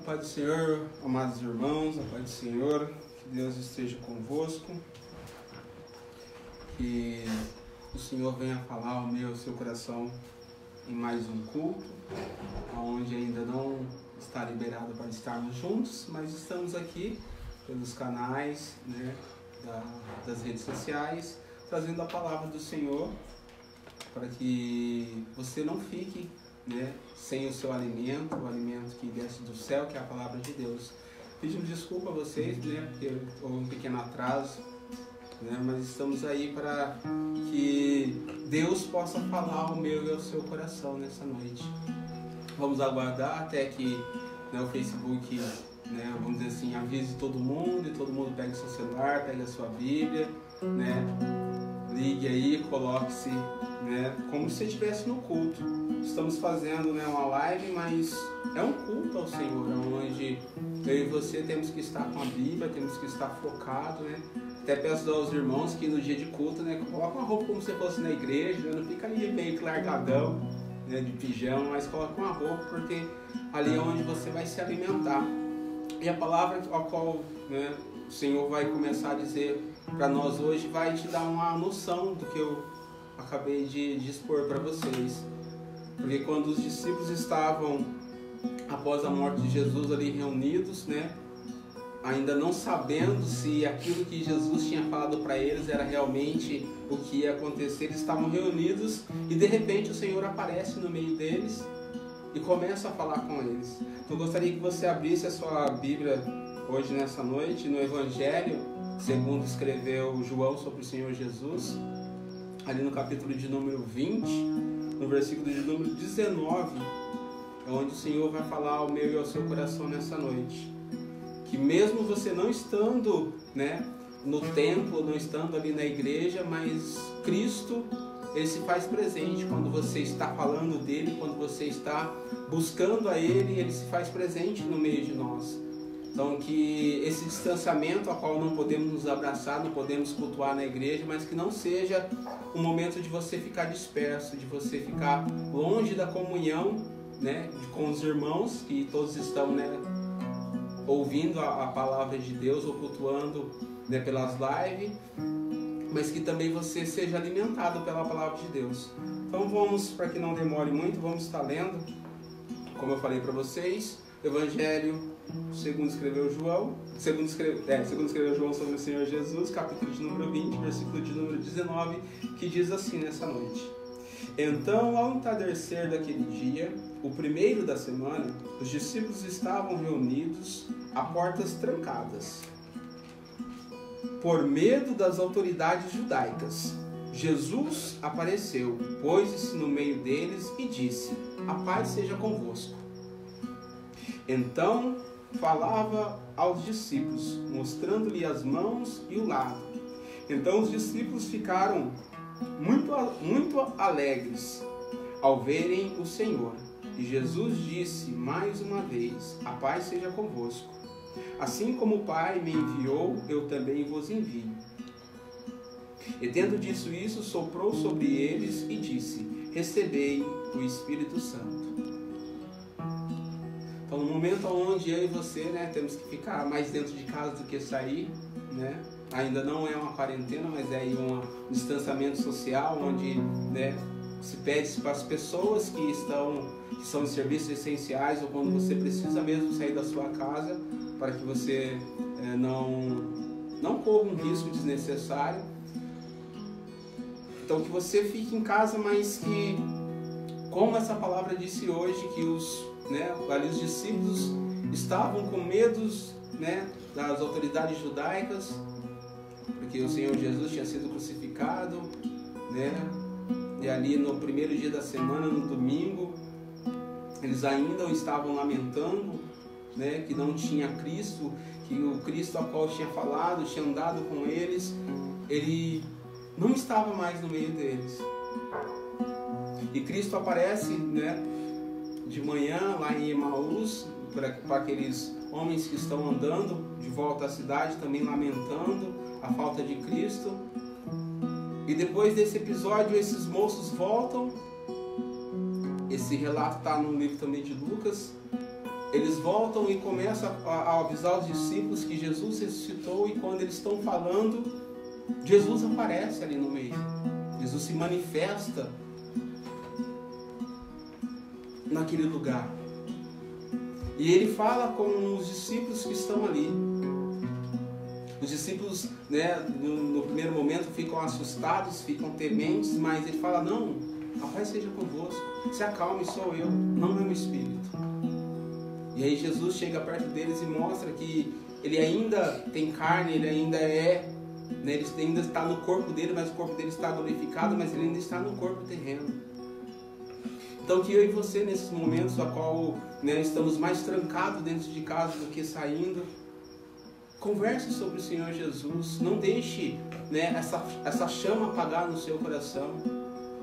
paz do Senhor, amados irmãos, a paz do Senhor, que Deus esteja convosco, que o Senhor venha falar ao meu, ao seu coração em mais um culto, onde ainda não está liberado para estarmos juntos, mas estamos aqui pelos canais, das redes sociais, trazendo a palavra do Senhor para que você não fique sem o seu alimento, o alimento que desce do céu, que é a palavra de Deus. Pedimos desculpa a vocês, porque houve um pequeno atraso, mas estamos aí para que Deus possa falar ao meu e ao seu coração nessa noite. Vamos aguardar até que o Facebook, vamos dizer assim, avise todo mundo e todo mundo pegue seu celular, pegue a sua Bíblia, ligue aí, coloque-se, como se estivesse no culto. Estamos fazendo uma live, mas é um culto ao Senhor, onde eu e você temos que estar com a Bíblia, temos que estar focado, Até peço aos irmãos que no dia de culto, coloca uma roupa como se fosse na igreja, não fica ali meio que largadão, de pijama, mas coloca uma roupa, porque ali é onde você vai se alimentar. E a palavra a qual o Senhor vai começar a dizer para nós hoje vai te dar uma noção do que eu acabei de expor para vocês. Porque quando os discípulos estavam, após a morte de Jesus, ali reunidos, ainda não sabendo se aquilo que Jesus tinha falado para eles era realmente o que ia acontecer, eles estavam reunidos e de repente o Senhor aparece no meio deles e começa a falar com eles. Então eu gostaria que você abrisse a sua Bíblia hoje, nessa noite, no Evangelho, segundo escreveu João sobre o Senhor Jesus, ali no capítulo de número 20, no versículo de número 19, é onde o Senhor vai falar ao meu e ao seu coração nessa noite. Que mesmo você não estando no templo, não estando ali na igreja, mas Cristo, Ele se faz presente quando você está falando dEle, quando você está buscando a Ele se faz presente no meio de nós. Então que esse distanciamento a qual não podemos nos abraçar, não podemos cultuar na igreja, mas que não seja um momento de você ficar disperso, de você ficar longe da comunhão com os irmãos, que todos estão ouvindo a palavra de Deus ou cultuando pelas lives, mas que também você seja alimentado pela palavra de Deus. Então vamos, para que não demore muito, vamos estar lendo, como eu falei para vocês, Evangelho segundo escreveu João, segundo escreveu João sobre o Senhor Jesus, capítulo de número 20, versículo de número 19, que diz assim nessa noite: Então, ao entardecer daquele dia, o primeiro da semana, os discípulos estavam reunidos a portas trancadas, por medo das autoridades judaicas. Jesus apareceu, pôs-se no meio deles e disse: A paz seja convosco. Então falava aos discípulos, mostrando-lhe as mãos e o lado. Então os discípulos ficaram muito alegres ao verem o Senhor. E Jesus disse mais uma vez: A paz seja convosco. Assim como o Pai me enviou, eu também vos envio. E tendo dito isso, soprou sobre eles e disse: Recebei o Espírito Santo. Então, no momento onde eu e você temos que ficar mais dentro de casa do que sair, ainda não é uma quarentena, mas é aí um distanciamento social, onde se pede para as pessoas que são em serviços essenciais, ou quando você precisa mesmo sair da sua casa, para que você não corra um risco desnecessário. Então que você fique em casa, mas que, como essa palavra disse hoje, que os discípulos estavam com medos das autoridades judaicas, porque o Senhor Jesus tinha sido crucificado, e ali no primeiro dia da semana, no domingo, eles ainda estavam lamentando, que não tinha Cristo, que o Cristo a qual tinha falado, tinha andado com eles, Ele não estava mais no meio deles. E Cristo aparece, de manhã lá em Emaús, para aqueles homens que estão andando de volta à cidade, também lamentando a falta de Cristo. E depois desse episódio, esses moços voltam. Esse relato está no livro também de Lucas. eles voltam e começam a avisar os discípulos que Jesus ressuscitou, e quando eles estão falando, Jesus aparece ali no meio. Jesus se manifesta naquele lugar. E ele fala com os discípulos que estão ali. Os discípulos, né, no primeiro momento ficam assustados, ficam tementes, mas ele fala: não, a paz seja convosco, se acalme, sou eu, não é um espírito. E aí Jesus chega perto deles e mostra que ele ainda tem carne, ele ainda é, né, ele ainda está no corpo dele, mas o corpo dele está glorificado, mas ele ainda está no corpo terreno. Então que eu e você, nesses momentos a qual, né, estamos mais trancados dentro de casa do que saindo, converse sobre o Senhor Jesus. Não deixe, né, essa chama apagar no seu coração.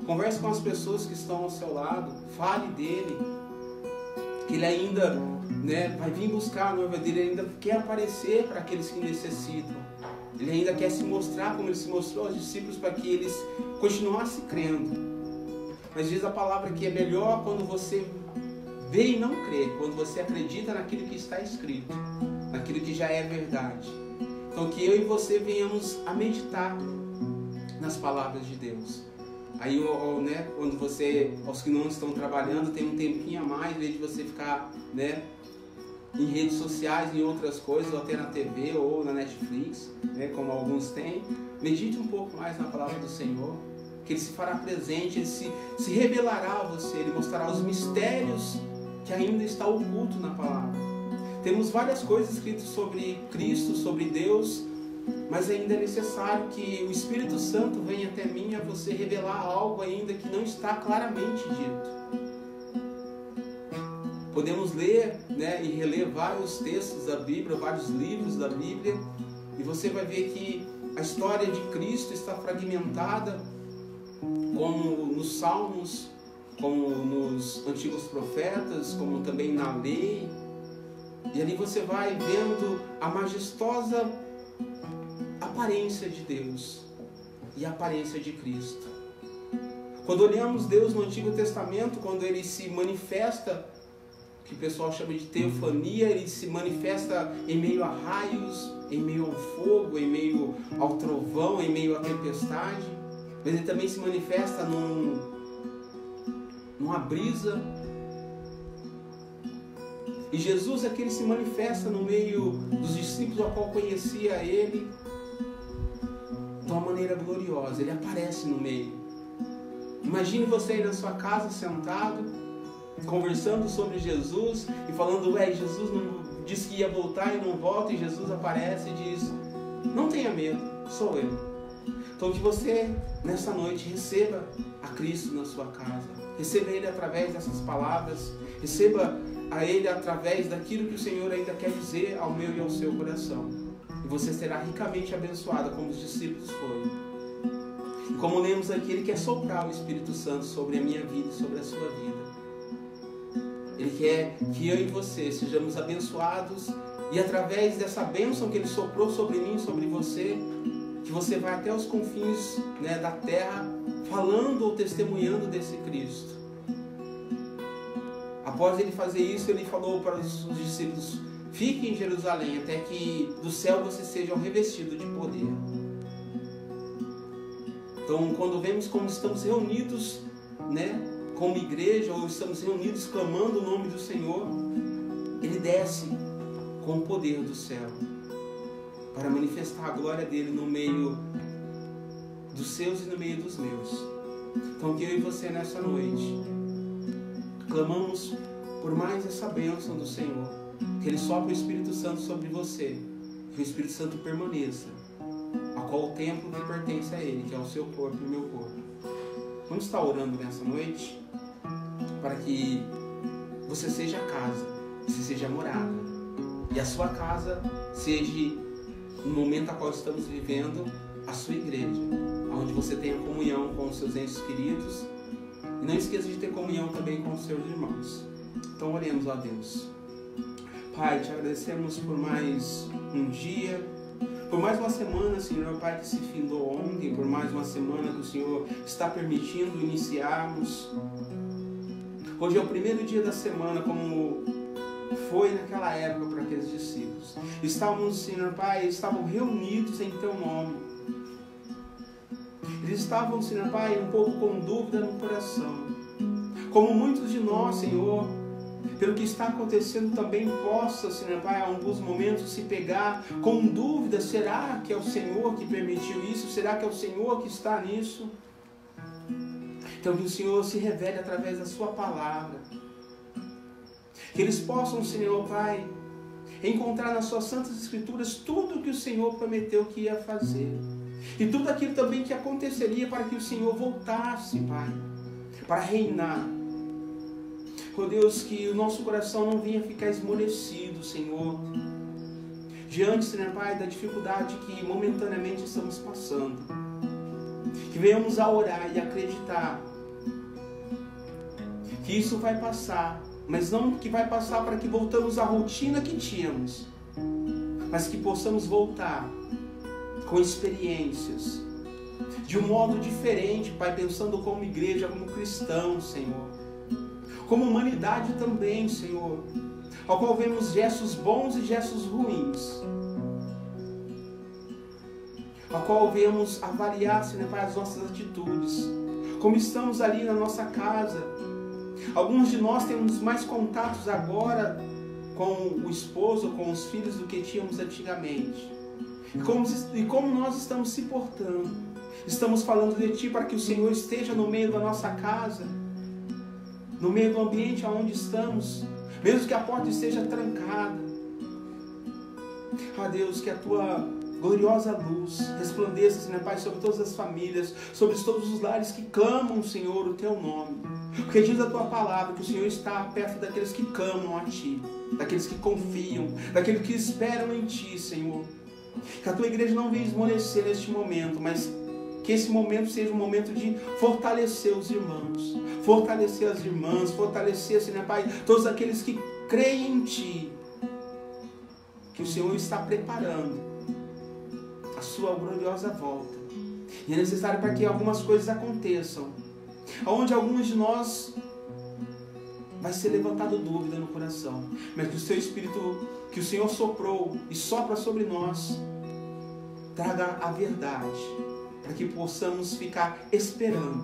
Converse com as pessoas que estão ao seu lado. Fale dele, que ele ainda, né, vai vir buscar a noiva dele. Ele ainda quer aparecer para aqueles que necessitam. Ele ainda quer se mostrar como ele se mostrou aos discípulos, para que eles continuassem crendo. Mas diz a palavra que é melhor quando você vê e não crê, quando você acredita naquilo que está escrito, naquilo que já é verdade. Então que eu e você venhamos a meditar nas palavras de Deus. Aí, né, quando você, aos que não estão trabalhando, tem um tempinho a mais, em vez de você ficar, né, em redes sociais, em outras coisas, ou até na TV ou na Netflix, né, como alguns têm, medite um pouco mais na palavra do Senhor, que Ele se fará presente, Ele se revelará a você, Ele mostrará os mistérios que ainda está oculto na palavra. Temos várias coisas escritas sobre Cristo, sobre Deus, mas ainda é necessário que o Espírito Santo venha até mim a você revelar algo ainda que não está claramente dito. Podemos ler, né, e reler vários textos da Bíblia, vários livros da Bíblia, e você vai ver que a história de Cristo está fragmentada, como nos Salmos, como nos antigos profetas, como também na lei. E ali você vai vendo a majestosa aparência de Deus e a aparência de Cristo. Quando olhamos Deus no Antigo Testamento, quando Ele se manifesta, que o pessoal chama de teofania, Ele se manifesta em meio a raios, em meio ao fogo, em meio ao trovão, em meio à tempestade. Mas Ele também se manifesta numa brisa. E Jesus é que Ele se manifesta no meio dos discípulos, ao qual conhecia Ele, de uma maneira gloriosa. Ele aparece no meio. Imagine você aí na sua casa sentado, conversando sobre Jesus e falando: ué, Jesus não disse que ia voltar e não volta, e Jesus aparece e diz: não tenha medo, sou eu. Então que você, nessa noite, receba a Cristo na sua casa. Receba Ele através dessas palavras. Receba a Ele através daquilo que o Senhor ainda quer dizer ao meu e ao seu coração. E você será ricamente abençoada, como os discípulos foram. E como lemos aqui, Ele quer soprar o Espírito Santo sobre a minha vida e sobre a sua vida. Ele quer que eu e você sejamos abençoados, e através dessa bênção que Ele soprou sobre mim, sobre você, que você vai até os confins, né, da terra, falando ou testemunhando desse Cristo. Após Ele fazer isso, Ele falou para os discípulos: fiquem em Jerusalém, até que do céu vocês sejam revestidos de poder. Então, quando vemos como estamos reunidos, né, como igreja, ou estamos reunidos clamando o nome do Senhor, Ele desce com o poder do céu, para manifestar a glória dele no meio dos seus e no meio dos meus. Então que eu e você nessa noite clamamos por mais essa bênção do Senhor, que Ele sopre o Espírito Santo sobre você, que o Espírito Santo permaneça, a qual o templo que pertence a Ele, que é o seu corpo e o meu corpo. Vamos estar orando nessa noite para que você seja casa, você seja morada, e a sua casa seja, no momento a qual estamos vivendo, a sua igreja, onde você tenha comunhão com os seus entes queridos, e não esqueça de ter comunhão também com os seus irmãos. Então oremos a Deus. Pai, te agradecemos por mais um dia, por mais uma semana, Senhor, Pai, que se findou ontem, por mais uma semana que o Senhor está permitindo iniciarmos. Hoje é o primeiro dia da semana, como foi naquela época para aqueles discípulos. Senhor Pai, estavam reunidos em Teu nome. Eles estavam, Senhor Pai, um pouco com dúvida no coração. Como muitos de nós, Senhor, pelo que está acontecendo também possa, Senhor Pai, em alguns momentos se pegar com dúvida, será que é o Senhor que permitiu isso? Será que é o Senhor que está nisso? Então que o Senhor se revele através da sua palavra. Que eles possam, Senhor Pai, encontrar nas suas santas escrituras tudo o que o Senhor prometeu que ia fazer. E tudo aquilo também que aconteceria para que o Senhor voltasse, Pai, para reinar. Oh Deus, que o nosso coração não venha ficar esmorecido, Senhor, diante, Senhor Pai, da dificuldade que momentaneamente estamos passando. Que venhamos a orar e acreditar que isso vai passar, mas não que vai passar para que voltamos à rotina que tínhamos, mas que possamos voltar com experiências, de um modo diferente, Pai, pensando como igreja, como cristãos, Senhor, como humanidade também, Senhor, ao qual vemos gestos bons e gestos ruins, ao qual vemos avaliar, Senhor Pai, as nossas atitudes, como estamos ali na nossa casa. Alguns de nós temos mais contatos agora com o esposo, com os filhos do que tínhamos antigamente. E como nós estamos se portando. Estamos falando de Ti para que o Senhor esteja no meio da nossa casa, no meio do ambiente onde estamos, mesmo que a porta esteja trancada. Ah, Deus, que a Tua gloriosa luz resplandeça, Senhor Pai, sobre todas as famílias, sobre todos os lares que clamam, Senhor, o Teu nome. Porque diz a Tua palavra que o Senhor está perto daqueles que clamam a Ti, daqueles que confiam, daqueles que esperam em Ti, Senhor. Que a Tua igreja não venha esmorecer neste momento, mas que esse momento seja um momento de fortalecer os irmãos, fortalecer as irmãs, fortalecer, Senhor Pai, todos aqueles que creem em Ti, que o Senhor está preparando a Sua gloriosa volta. E é necessário para que algumas coisas aconteçam, onde alguns de nós vai ser levantado dúvida no coração, mas que o Seu Espírito, que o Senhor soprou e sopra sobre nós, traga a verdade, para que possamos ficar esperando.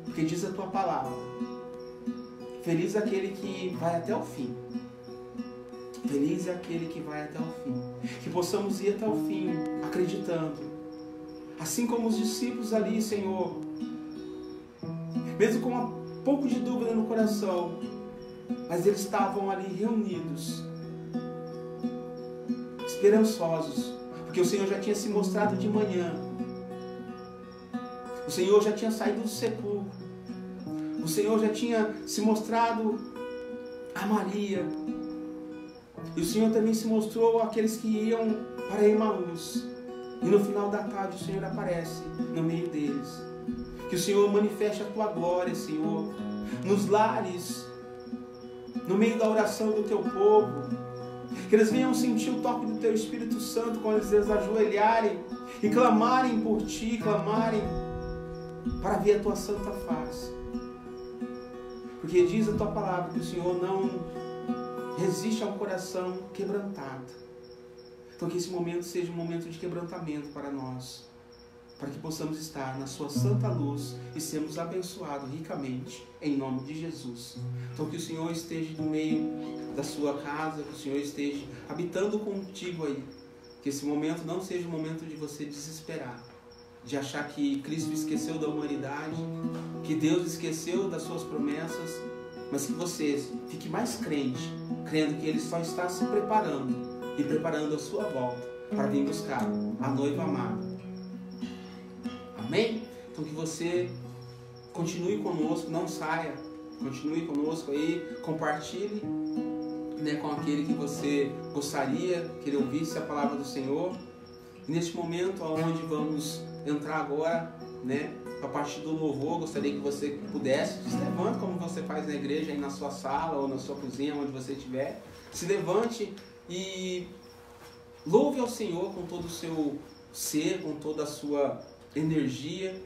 Porque diz a Tua palavra, feliz é aquele que vai até o fim. Feliz é aquele que vai até o fim. Que possamos ir até o fim, acreditando. Assim como os discípulos ali, Senhor, mesmo com um pouco de dúvida no coração, mas eles estavam ali reunidos, esperançosos, porque o Senhor já tinha se mostrado de manhã. O Senhor já tinha saído do sepulcro. O Senhor já tinha se mostrado a Maria. E o Senhor também se mostrou àqueles que iam para Emaús. E no final da tarde o Senhor aparece no meio deles. Que o Senhor manifeste a Tua glória, Senhor, nos lares, no meio da oração do Teu povo. Que eles venham sentir o toque do Teu Espírito Santo quando eles ajoelharem e clamarem por Ti, clamarem para ver a Tua santa face. Porque diz a Tua palavra que o Senhor não resiste ao coração quebrantado. Então que esse momento seja um momento de quebrantamento para nós, para que possamos estar na Sua santa luz e sermos abençoados ricamente, em nome de Jesus. Então que o Senhor esteja no meio da sua casa, que o Senhor esteja habitando contigo aí. Que esse momento não seja um momento de você desesperar, de achar que Cristo esqueceu da humanidade, que Deus esqueceu das suas promessas, mas que você fique mais crente, crendo que Ele só está se preparando e preparando a sua volta para vir buscar a noiva amada. Amém? Então que você continue conosco, não saia, continue conosco aí, compartilhe, né, com aquele que você gostaria que ele ouvisse a palavra do Senhor. E neste momento, onde vamos entrar agora, né, a partir do louvor, gostaria que você pudesse, se levante como você faz na igreja, aí na sua sala ou na sua cozinha, onde você estiver, se levante e louve ao Senhor com todo o seu ser, com toda a sua energia,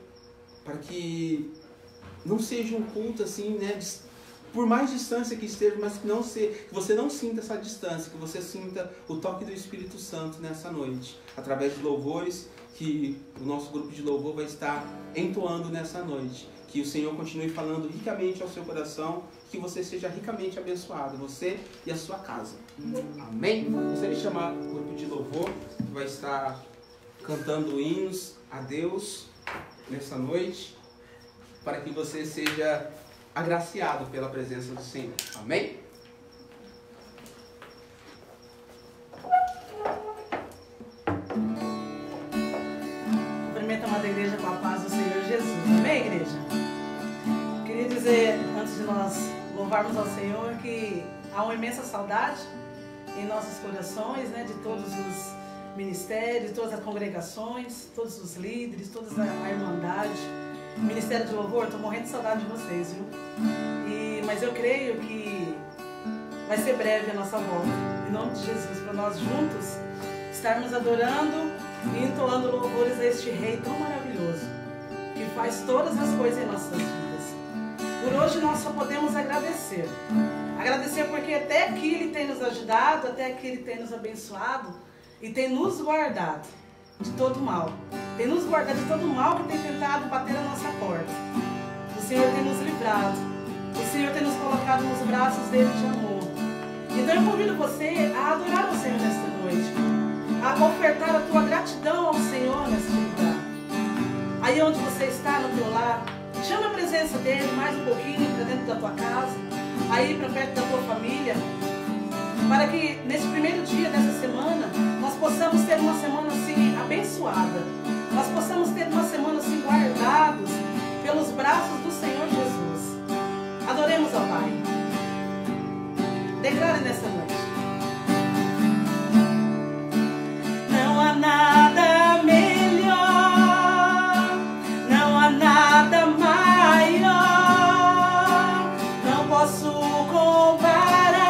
para que não seja um culto assim, né, por mais distância que esteja, mas que você não sinta essa distância, que você sinta o toque do Espírito Santo nessa noite, através de louvores que o nosso grupo de louvor vai estar entoando nessa noite. Que o Senhor continue falando ricamente ao seu coração, que você seja ricamente abençoado, você e a sua casa. Amém? Gostaria de chamar o grupo de louvor, que vai estar cantando hinos a Deus nessa noite, para que você seja agraciado pela presença do Senhor. Amém? Cumprimento a amada igreja com a paz do Senhor Jesus. Amém, igreja? Queria dizer, antes de nós louvarmos ao Senhor, que há uma imensa saudade em nossos corações, né, de todos os ministérios, todas as congregações, todos os líderes, toda a irmandade. Ministério de Louvor, estou morrendo de saudade de vocês, viu? Mas eu creio que vai ser breve a nossa volta, em nome de Jesus, para nós juntos estarmos adorando e entoando louvores a este Rei tão maravilhoso, que faz todas as coisas em nossas vidas. Por hoje nós só podemos agradecer. Agradecer porque até aqui Ele tem nos ajudado, até aqui Ele tem nos abençoado e tem nos guardado de todo mal. Tem nos guardado de todo mal que tem tentado bater a nossa porta. O Senhor tem nos livrado. O Senhor tem nos colocado nos braços dele de amor. Então eu convido você a adorar o Senhor nesta noite, a ofertar a tua gratidão ao Senhor neste lugar. Aí onde você está, no teu lar, chama a presença dele mais um pouquinho para dentro da tua casa, aí para perto da tua família, para que neste primeiro dia dessa semana nós possamos ter uma semana assim abençoada, nós possamos ter uma semana assim guardados pelos braços do Senhor Jesus. Adoremos ao Pai. Declare nessa noite. Não há nada melhor, não há nada maior, não posso comparar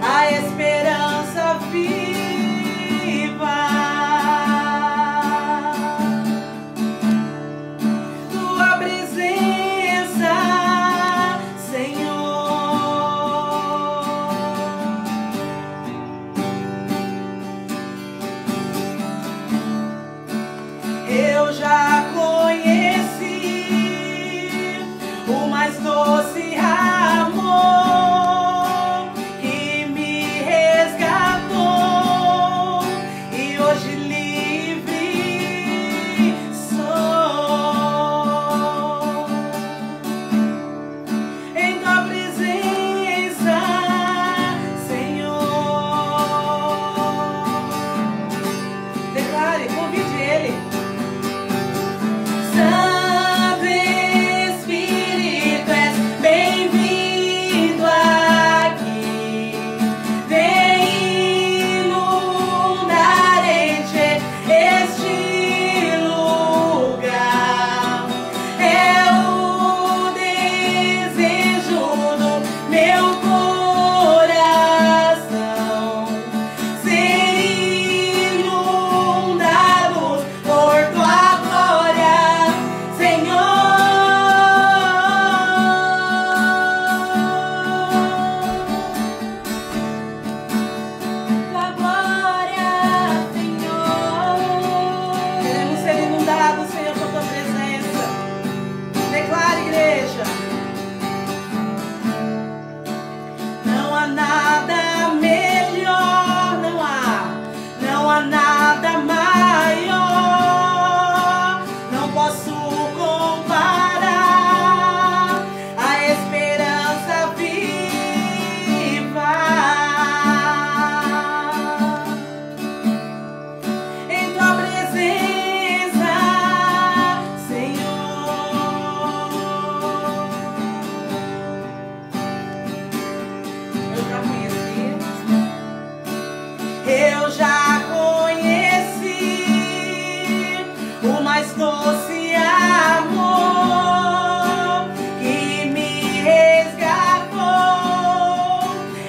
a esperança viva. Tua presença, Senhor. Eu já conheci o mais doce amor que me resgatou e hoje livre sou. Em tua presença, Senhor. Declare, convide Ele. Santo Espírito, és bem-vindo aqui. Vem inundar, encher este lugar. É o desejo do meu coração ser inundados por tua glória, Senhor. Tua glória, Senhor. Queremos ser inundados, Senhor, por tua presença. Declare, igreja. Não há nada melhor, não há nada maior, não posso comparar a esperança viva. Em tua presença, Senhor. Eu já conheci o mais doce amor que me resgatou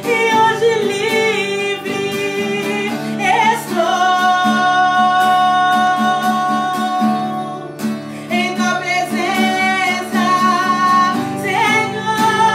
e hoje livre estou. Em tua presença, Senhor.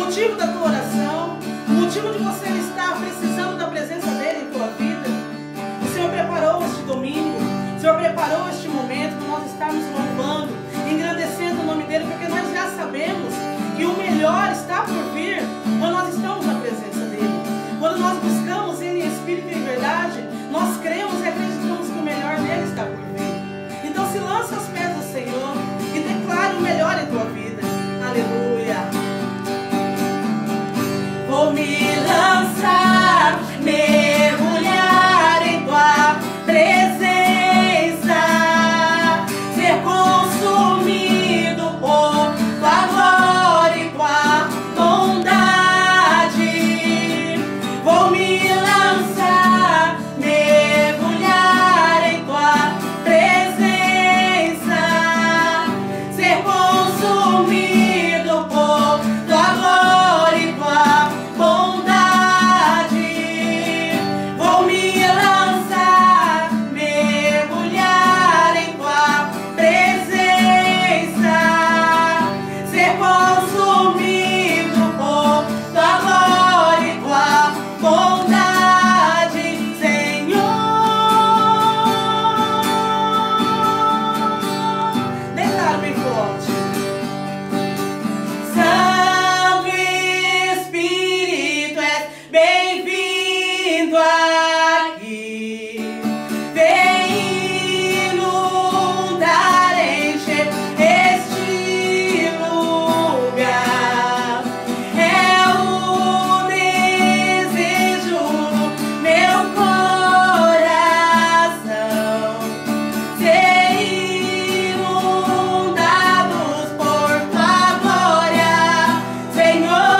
motivo da tua oração, o motivo de você estar precisando da presença dele em tua vida. O Senhor preparou este domingo, o Senhor preparou este momento para nós estarmos louvando, engrandecendo o nome dele, porque nós já sabemos que o melhor está por vir quando nós estamos na presença dele. Quando nós buscamos ele em espírito e em verdade, nós cremos e acreditamos que o melhor dele está por vir. Então se lança aos pés do Senhor e declare o melhor em tua vida. Aleluia. Vou me lançar, mergulhar em tua presença, ser consumido por tua glória e tua bondade. Vou me lançar, mergulhar em tua presença, ser consumido por tua glória e tua bondade. Vou me lançar, mergulhar em tua presença, ser consumido por tua glória e tua bondade, Senhor. Declaro bem forte. Santo Espírito, és bem-vindo aqui. Vem inundar, encher este lugar. É o desejo do meu coração, ser inundados por tua glória, Senhor.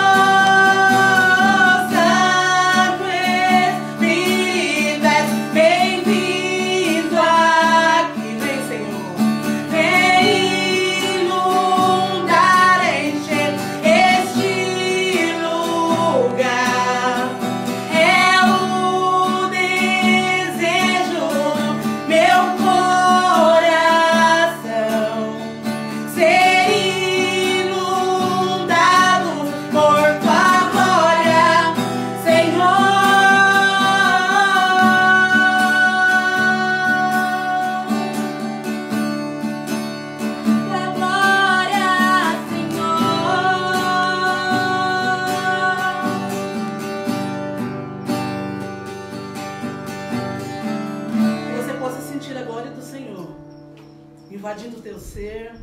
Santo Espírito, és bem-vindo aqui. Vem, Senhor. Vem inundar, encher este lugar. É o desejo do meu coração, ser inundado por tua glória, Senhor. Tua glória, Senhor. Que você possa sentir a glória do Senhor invadindo o teu ser,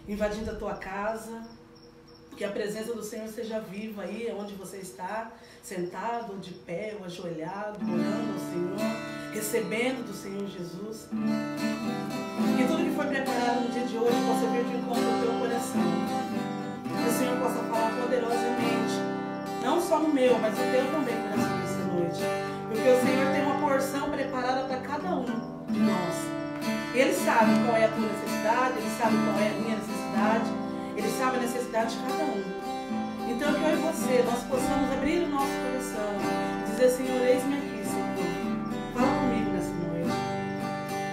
invadindo a tua casa. Que a presença do Senhor seja viva aí onde você está, sentado, ou de pé, ou ajoelhado, orando ao Senhor, recebendo do Senhor Jesus. Que tudo que foi preparado no dia de hoje possa vir de encontro ao teu coração. Que o Senhor possa falar poderosamente, não só no meu, mas no teu também coração nessa noite. Porque o Senhor tem uma porção preparada para cada um de nós. Ele sabe qual é a tua necessidade, Ele sabe qual é a minha necessidade, Ele sabe a necessidade de cada um. Então que eu e você, nós possamos abrir o nosso coração e dizer: Senhor, eis-me aqui, Senhor. Fala comigo nessa noite.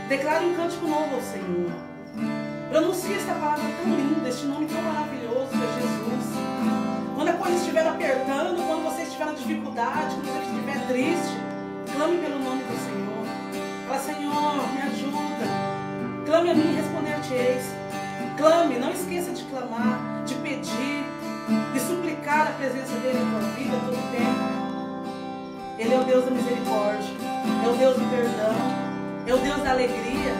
Declare um cântico novo ao Senhor. Pronuncie esta palavra tão linda, este nome tão maravilhoso que é Jesus. Quando a coisa estiver apertando, quando você estiver na dificuldade, quando você estiver triste, clame pelo nome do Senhor. Fala: Senhor, me ajuda. Clame a mim e responder-te-eis. Clame, não esqueça de clamar, de pedir, de suplicar a presença dele em tua vida todo o tempo. Ele é o Deus da misericórdia, é o Deus do perdão, é o Deus da alegria.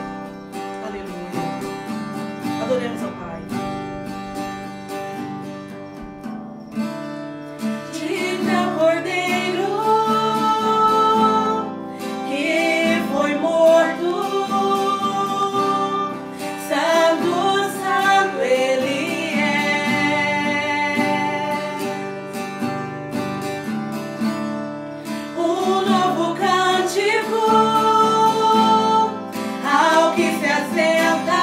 Aleluia. Adoremos ao Pai. Divino Cordeiro que foi morto, Santo Ele é. Um novo cântico ao que se assenta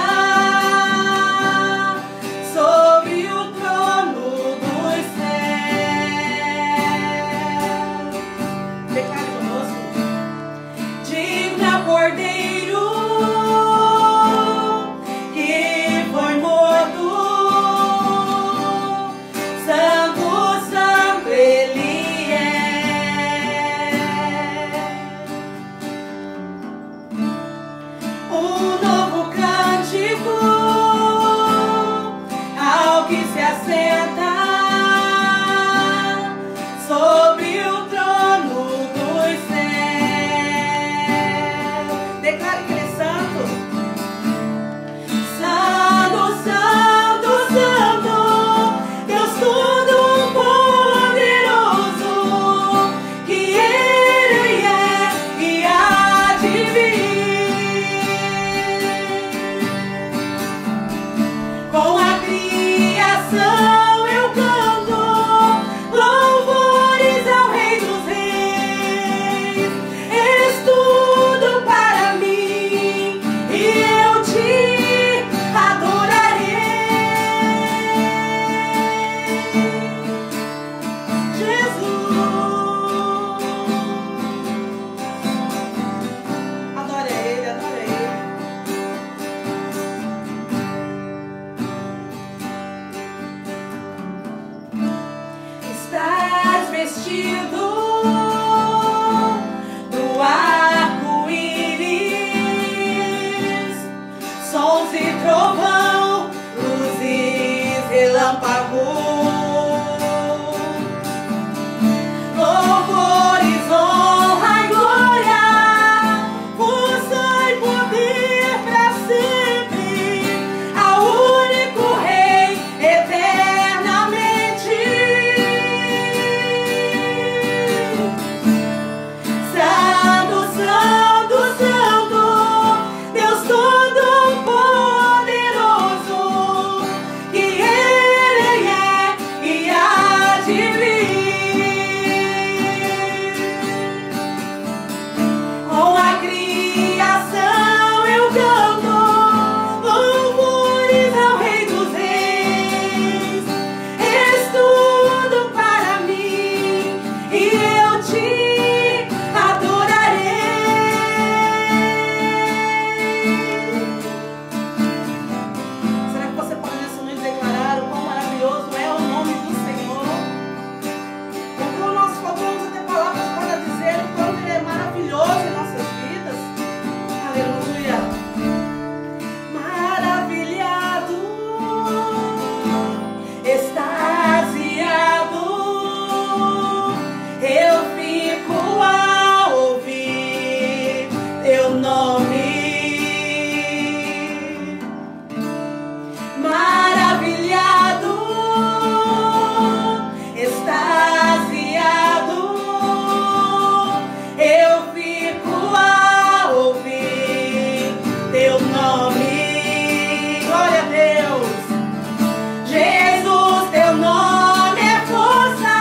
vestido do arco-íris, sons e trovão, luzes, relâmpagos. Louvores, honra e glória, força e poder pra sempre, ao único Rei eternamente. Santo, Santo, Santo, Deus Todo-Poderoso, que Ele é e há de vir. Com a criação eu canto louvores ao Rei dos Reis. És tudo para mim e eu te adorarei. Será que você pode nesse momento declarar o quão maravilhoso é o nome do Senhor? Como nós faltamos até palavras para dizer o quanto Ele é maravilhoso em nossas vidas. Aleluia. Maravilhado, extasiado, eu fico ao ouvir teu nome. Maravilhado, extasiado, eu fico a ouvir teu nome. Glória a Deus. Jesus, teu nome é força,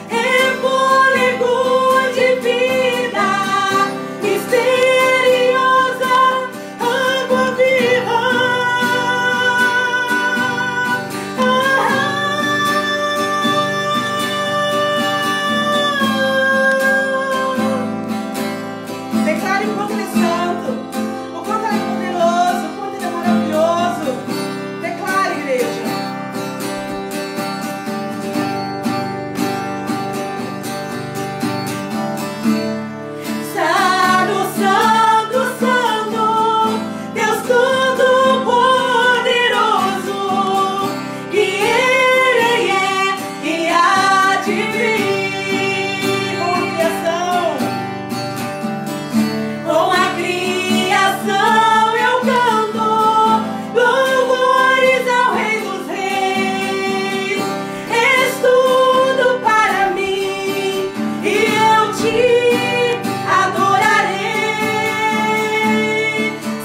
é fôlego de vida, misteriosa, água viva. Declare o quanto Ele é santo, o quanto Ele é poderoso, o quanto Ele é maravilhoso. Declare, igreja. Santo, Santo, Santo, Deus Todo-Poderoso, que Ele é e há de vir. Com a criação eu canto louvores ao Rei dos Reis. És tudo para mim e eu te adorarei.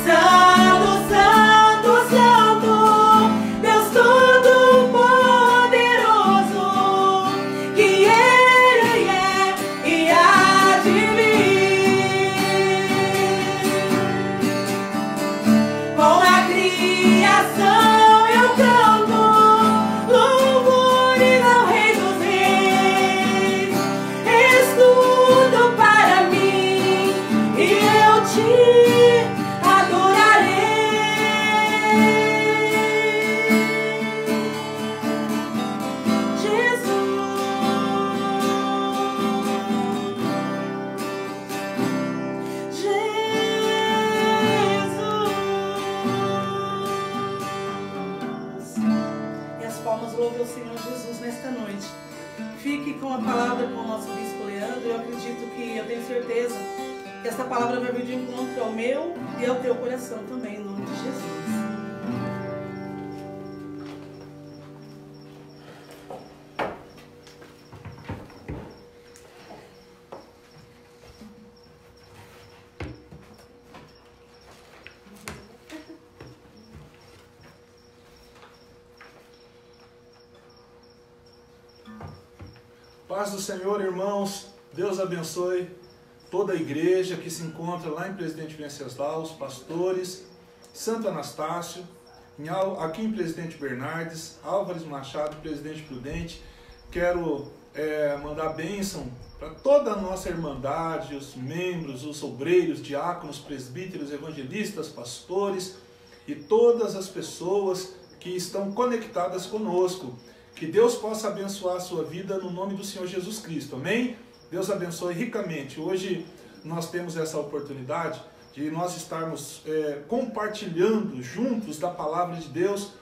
Santo, Santo, Santo, Deus Todo-Poderoso, que Ele é e há de vir. Com a criação eu canto louvores ao Rei dos Reis. És tudo para mim e eu te adorarei. Jesus. E as palmas louvem o Senhor Jesus nesta noite. Fique com a palavra com o nosso bispo Leandro. Eu acredito que, eu tenho certeza que essa palavra vai vir de encontro ao meu e ao teu coração também, em nome de Jesus. Paz do Senhor, irmãos. Deus abençoe toda a igreja que se encontra lá em Presidente Venceslau, os pastores, Santo Anastácio, aqui em Presidente Bernardes, Álvares Machado, Presidente Prudente. Quero mandar bênção para toda a nossa irmandade, os membros, os obreiros, diáconos, presbíteros, evangelistas, pastores e todas as pessoas que estão conectadas conosco. Que Deus possa abençoar a sua vida no nome do Senhor Jesus Cristo. Amém? Deus abençoe ricamente. Hoje nós temos essa oportunidade de nós estarmos compartilhando juntos da palavra de Deus.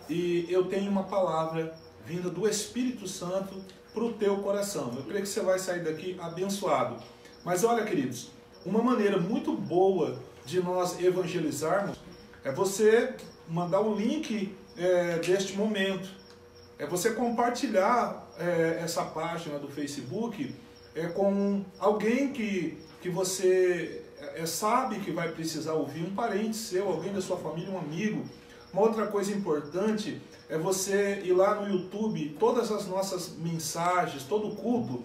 E eu tenho uma palavra vinda do Espírito Santo para o teu coração. Eu creio que você vai sair daqui abençoado. Mas olha, queridos, uma maneira muito boa de nós evangelizarmos é você mandar o link deste momento. É você compartilhar essa página do Facebook com alguém que você sabe que vai precisar ouvir, um parente seu, alguém da sua família, um amigo. Uma outra coisa importante é você ir lá no YouTube. Todas as nossas mensagens, todo o culto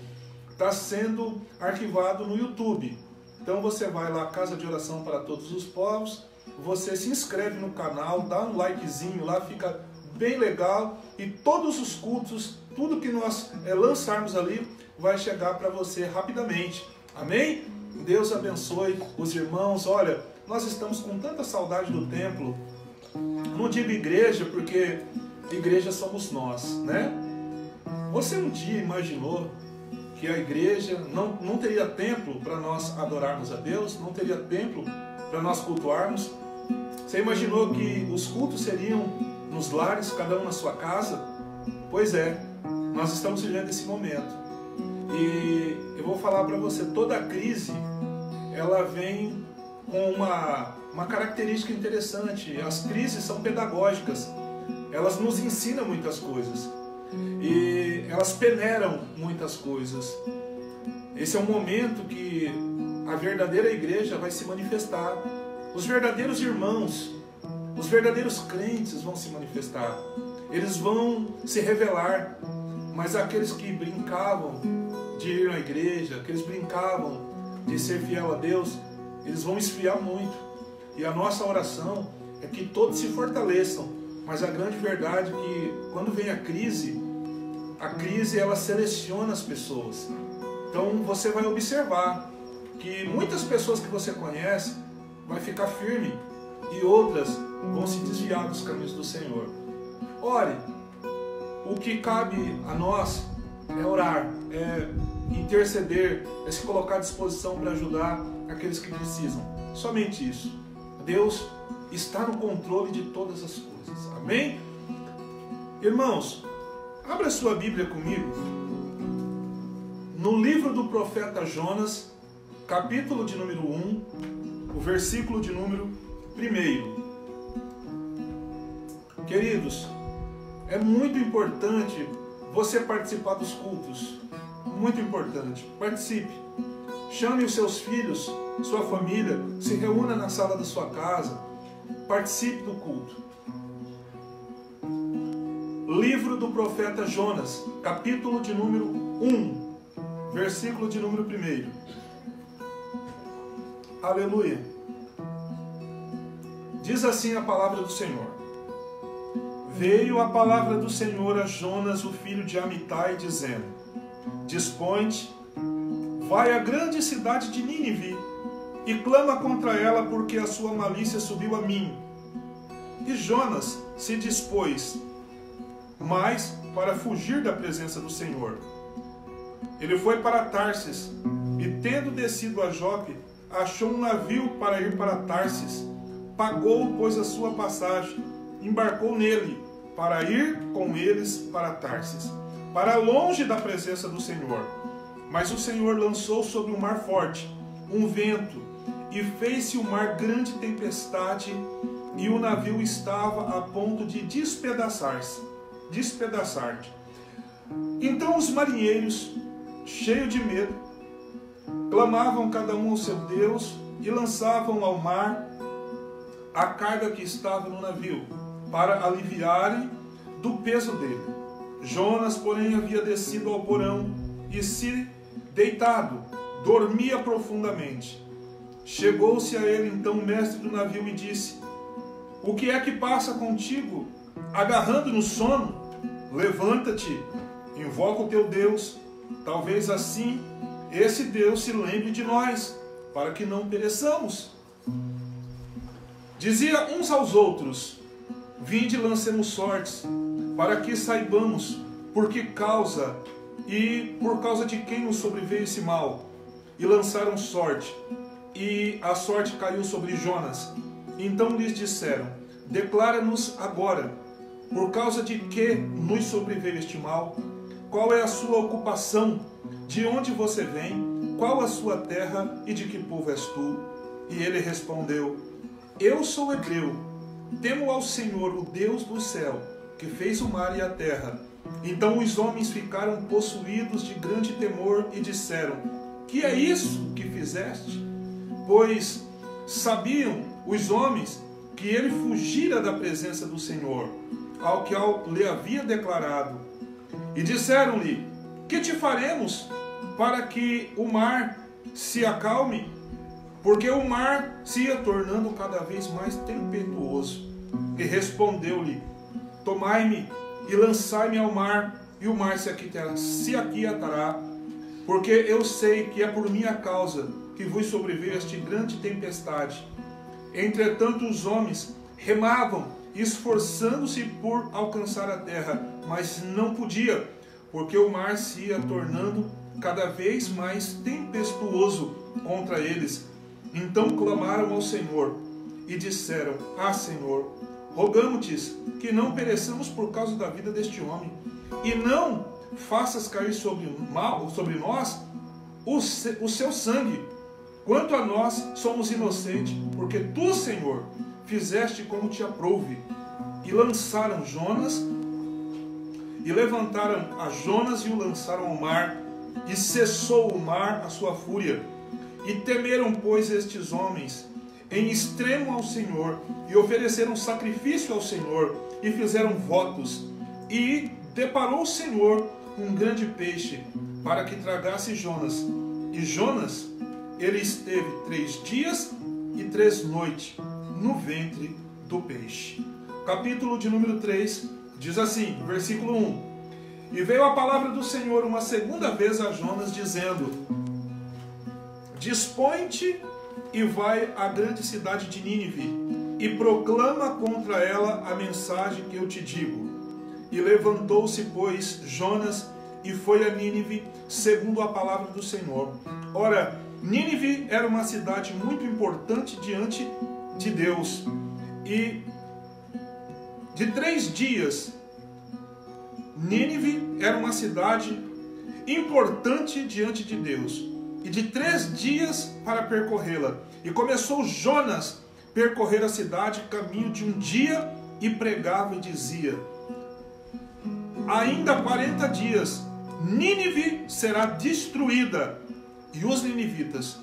está sendo arquivado no YouTube. Então você vai lá, Casa de Oração para Todos os Povos, você se inscreve no canal, dá um likezinho lá, fica bem legal. E todos os cultos, tudo que nós lançarmos ali, vai chegar para você rapidamente. Amém? Deus abençoe os irmãos. Olha, nós estamos com tanta saudade do templo. Não digo igreja, porque igreja somos nós, né? Você um dia imaginou que a igreja não teria templo para nós adorarmos a Deus? Não teria templo para nós cultuarmos? Você imaginou que os cultos seriam nos lares, cada um na sua casa? Pois é, nós estamos vivendo esse momento. E eu vou falar para você, toda crise, ela vem com uma característica interessante. As crises são pedagógicas. Elas nos ensinam muitas coisas. E elas peneiram muitas coisas. Esse é um momento que a verdadeira igreja vai se manifestar. Os verdadeiros irmãos, os verdadeiros crentes vão se manifestar. Eles vão se revelar. Mas aqueles que brincavam de ir na igreja, aqueles que brincavam de ser fiel a Deus, eles vão esfriar muito. E a nossa oração é que todos se fortaleçam. Mas a grande verdade é que quando vem a crise ela seleciona as pessoas. Então você vai observar que muitas pessoas que você conhece vai ficar firme e outras vão se desviar dos caminhos do Senhor. Ore. O que cabe a nós é orar, é interceder, é se colocar à disposição para ajudar aqueles que precisam. Somente isso. Deus está no controle de todas as coisas. Amém? Irmãos, abra sua Bíblia comigo. No livro do profeta Jonas, capítulo de número 1, o versículo de número 1. Queridos, é muito importante você participar dos cultos. Muito importante. Participe. Chame os seus filhos, sua família, se reúna na sala da sua casa. Participe do culto. Livro do profeta Jonas, capítulo de número 1, versículo de número 1. Aleluia. Diz assim a palavra do Senhor. Veio a palavra do Senhor a Jonas, o filho de Amitai, dizendo: Dispõe-te, vai à grande cidade de Nínive, e clama contra ela, porque a sua malícia subiu a mim. E Jonas se dispôs, mas para fugir da presença do Senhor. Ele foi para Tarsis, e tendo descido a Jope, achou um navio para ir para Tarsis. Pagou, pois, a sua passagem, embarcou nele, para ir com eles para Tarsis, para longe da presença do Senhor. Mas o Senhor lançou sobre o mar forte um vento, e fez-se o mar grande tempestade, e o navio estava a ponto de despedaçar-se. Então os marinheiros, cheios de medo, clamavam cada um ao seu Deus, e lançavam ao mar a carga que estava no navio, para aliviarem do peso dele. Jonas, porém, havia descido ao porão e se deitado, dormia profundamente. Chegou-se a ele então o mestre do navio e disse: O que é que passa contigo, agarrando no sono? Levanta-te, invoca o teu Deus, talvez assim esse Deus se lembre de nós, para que não pereçamos. Dizia uns aos outros: Vinde, lancemos sortes, para que saibamos por causa de quem nos sobreveio esse mal? E lançaram sorte, e a sorte caiu sobre Jonas. Então lhes disseram: declara-nos agora, por causa de que nos sobreveio este mal? Qual é a sua ocupação? De onde você vem? Qual a sua terra e de que povo és tu? E ele respondeu: eu sou hebreu, temo ao Senhor, o Deus do céu, que fez o mar e a terra. Então os homens ficaram possuídos de grande temor e disseram: que é isso que fizeste? Pois sabiam os homens que ele fugira da presença do Senhor, ao que lhe havia declarado. E disseram-lhe: que te faremos para que o mar se acalme? Porque o mar se ia tornando cada vez mais tempestuoso. E respondeu-lhe: tomai-me e lançai-me ao mar, e o mar se aquietará, porque eu sei que é por minha causa que vos sobreveio esta grande tempestade. Entretanto os homens remavam, esforçando-se por alcançar a terra, mas não podia, porque o mar se ia tornando cada vez mais tempestuoso contra eles. Então clamaram ao Senhor e disseram: ah, Senhor, rogamo-te que não pereçamos por causa da vida deste homem, e não faças cair sobre nós o seu sangue. Quanto a nós, somos inocentes, porque tu, Senhor, fizeste como te aprouve. E lançaram Jonas, e levantaram a Jonas e o lançaram ao mar, e cessou o mar a sua fúria. E temeram, pois, estes homens em extremo ao Senhor, e ofereceram sacrifício ao Senhor, e fizeram votos. E deparou o Senhor um grande peixe, para que tragasse Jonas. E Jonas, ele esteve 3 dias e 3 noites no ventre do peixe. Capítulo de número 3, diz assim, versículo 1. E veio a palavra do Senhor uma segunda vez a Jonas, dizendo: dispõe-te e vai à grande cidade de Nínive, e proclama contra ela a mensagem que eu te digo. E levantou-se, pois, Jonas, e foi a Nínive, segundo a palavra do Senhor. Ora, Nínive era uma cidade muito importante diante de Deus. E de 3 dias, Nínive era uma cidade importante diante de Deus. E de 3 dias para percorrê-la. E começou Jonas a percorrer a cidade, caminho de 1 dia, e pregava e dizia: ainda 40 dias, Nínive será destruída. E os ninivitas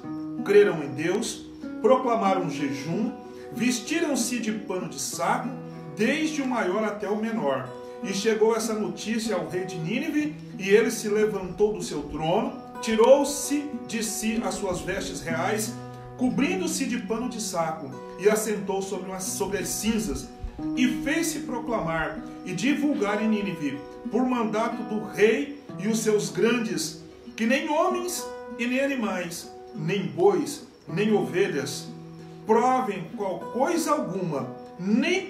creram em Deus, proclamaram jejum, vestiram-se de pano de saco, desde o maior até o menor. E chegou essa notícia ao rei de Nínive, e ele se levantou do seu trono, tirou-se de si as suas vestes reais, cobrindo-se de pano de saco, e assentou sobre as cinzas, e fez-se proclamar e divulgar em Nínive, por mandato do rei e os seus grandes, que nem homens e nem animais, nem bois, nem ovelhas, provem qual coisa alguma, nem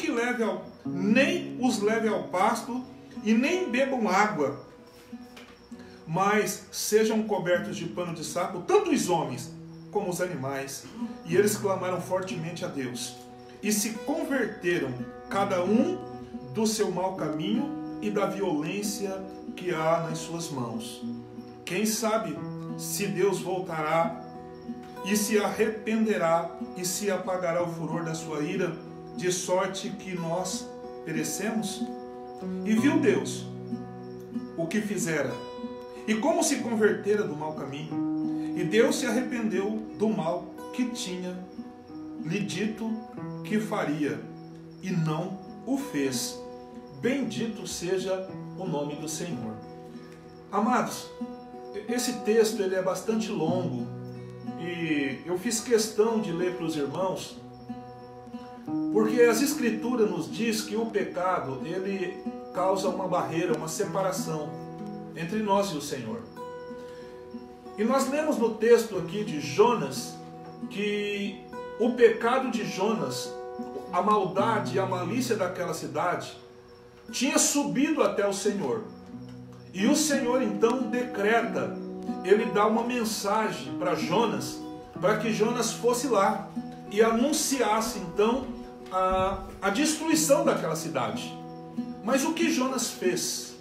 os leve ao pasto, e nem bebam água, mas sejam cobertos de pano de saco, tanto os homens como os animais. E eles clamaram fortemente a Deus, e se converteram, cada um do seu mau caminho e da violência que há nas suas mãos. Quem sabe se Deus voltará e se arrependerá e se apagará o furor da sua ira, de sorte que nós perecemos? E viu Deus o que fizera, e como se convertera do mau caminho, e Deus se arrependeu do mal que tinha lhe dito que faria, e não o fez. Bendito seja o nome do Senhor. Amados, esse texto ele é bastante longo, e eu fiz questão de ler para os irmãos, porque as Escrituras nos diz que o pecado ele causa uma barreira, uma separação entre nós e o Senhor. E nós lemos no texto aqui de Jonas que o pecado de Jonas, a maldade e a malícia daquela cidade tinha subido até o Senhor. E o Senhor então decreta, ele dá uma mensagem para Jonas, para que Jonas fosse lá e anunciasse então a destruição daquela cidade. Mas o que Jonas fez?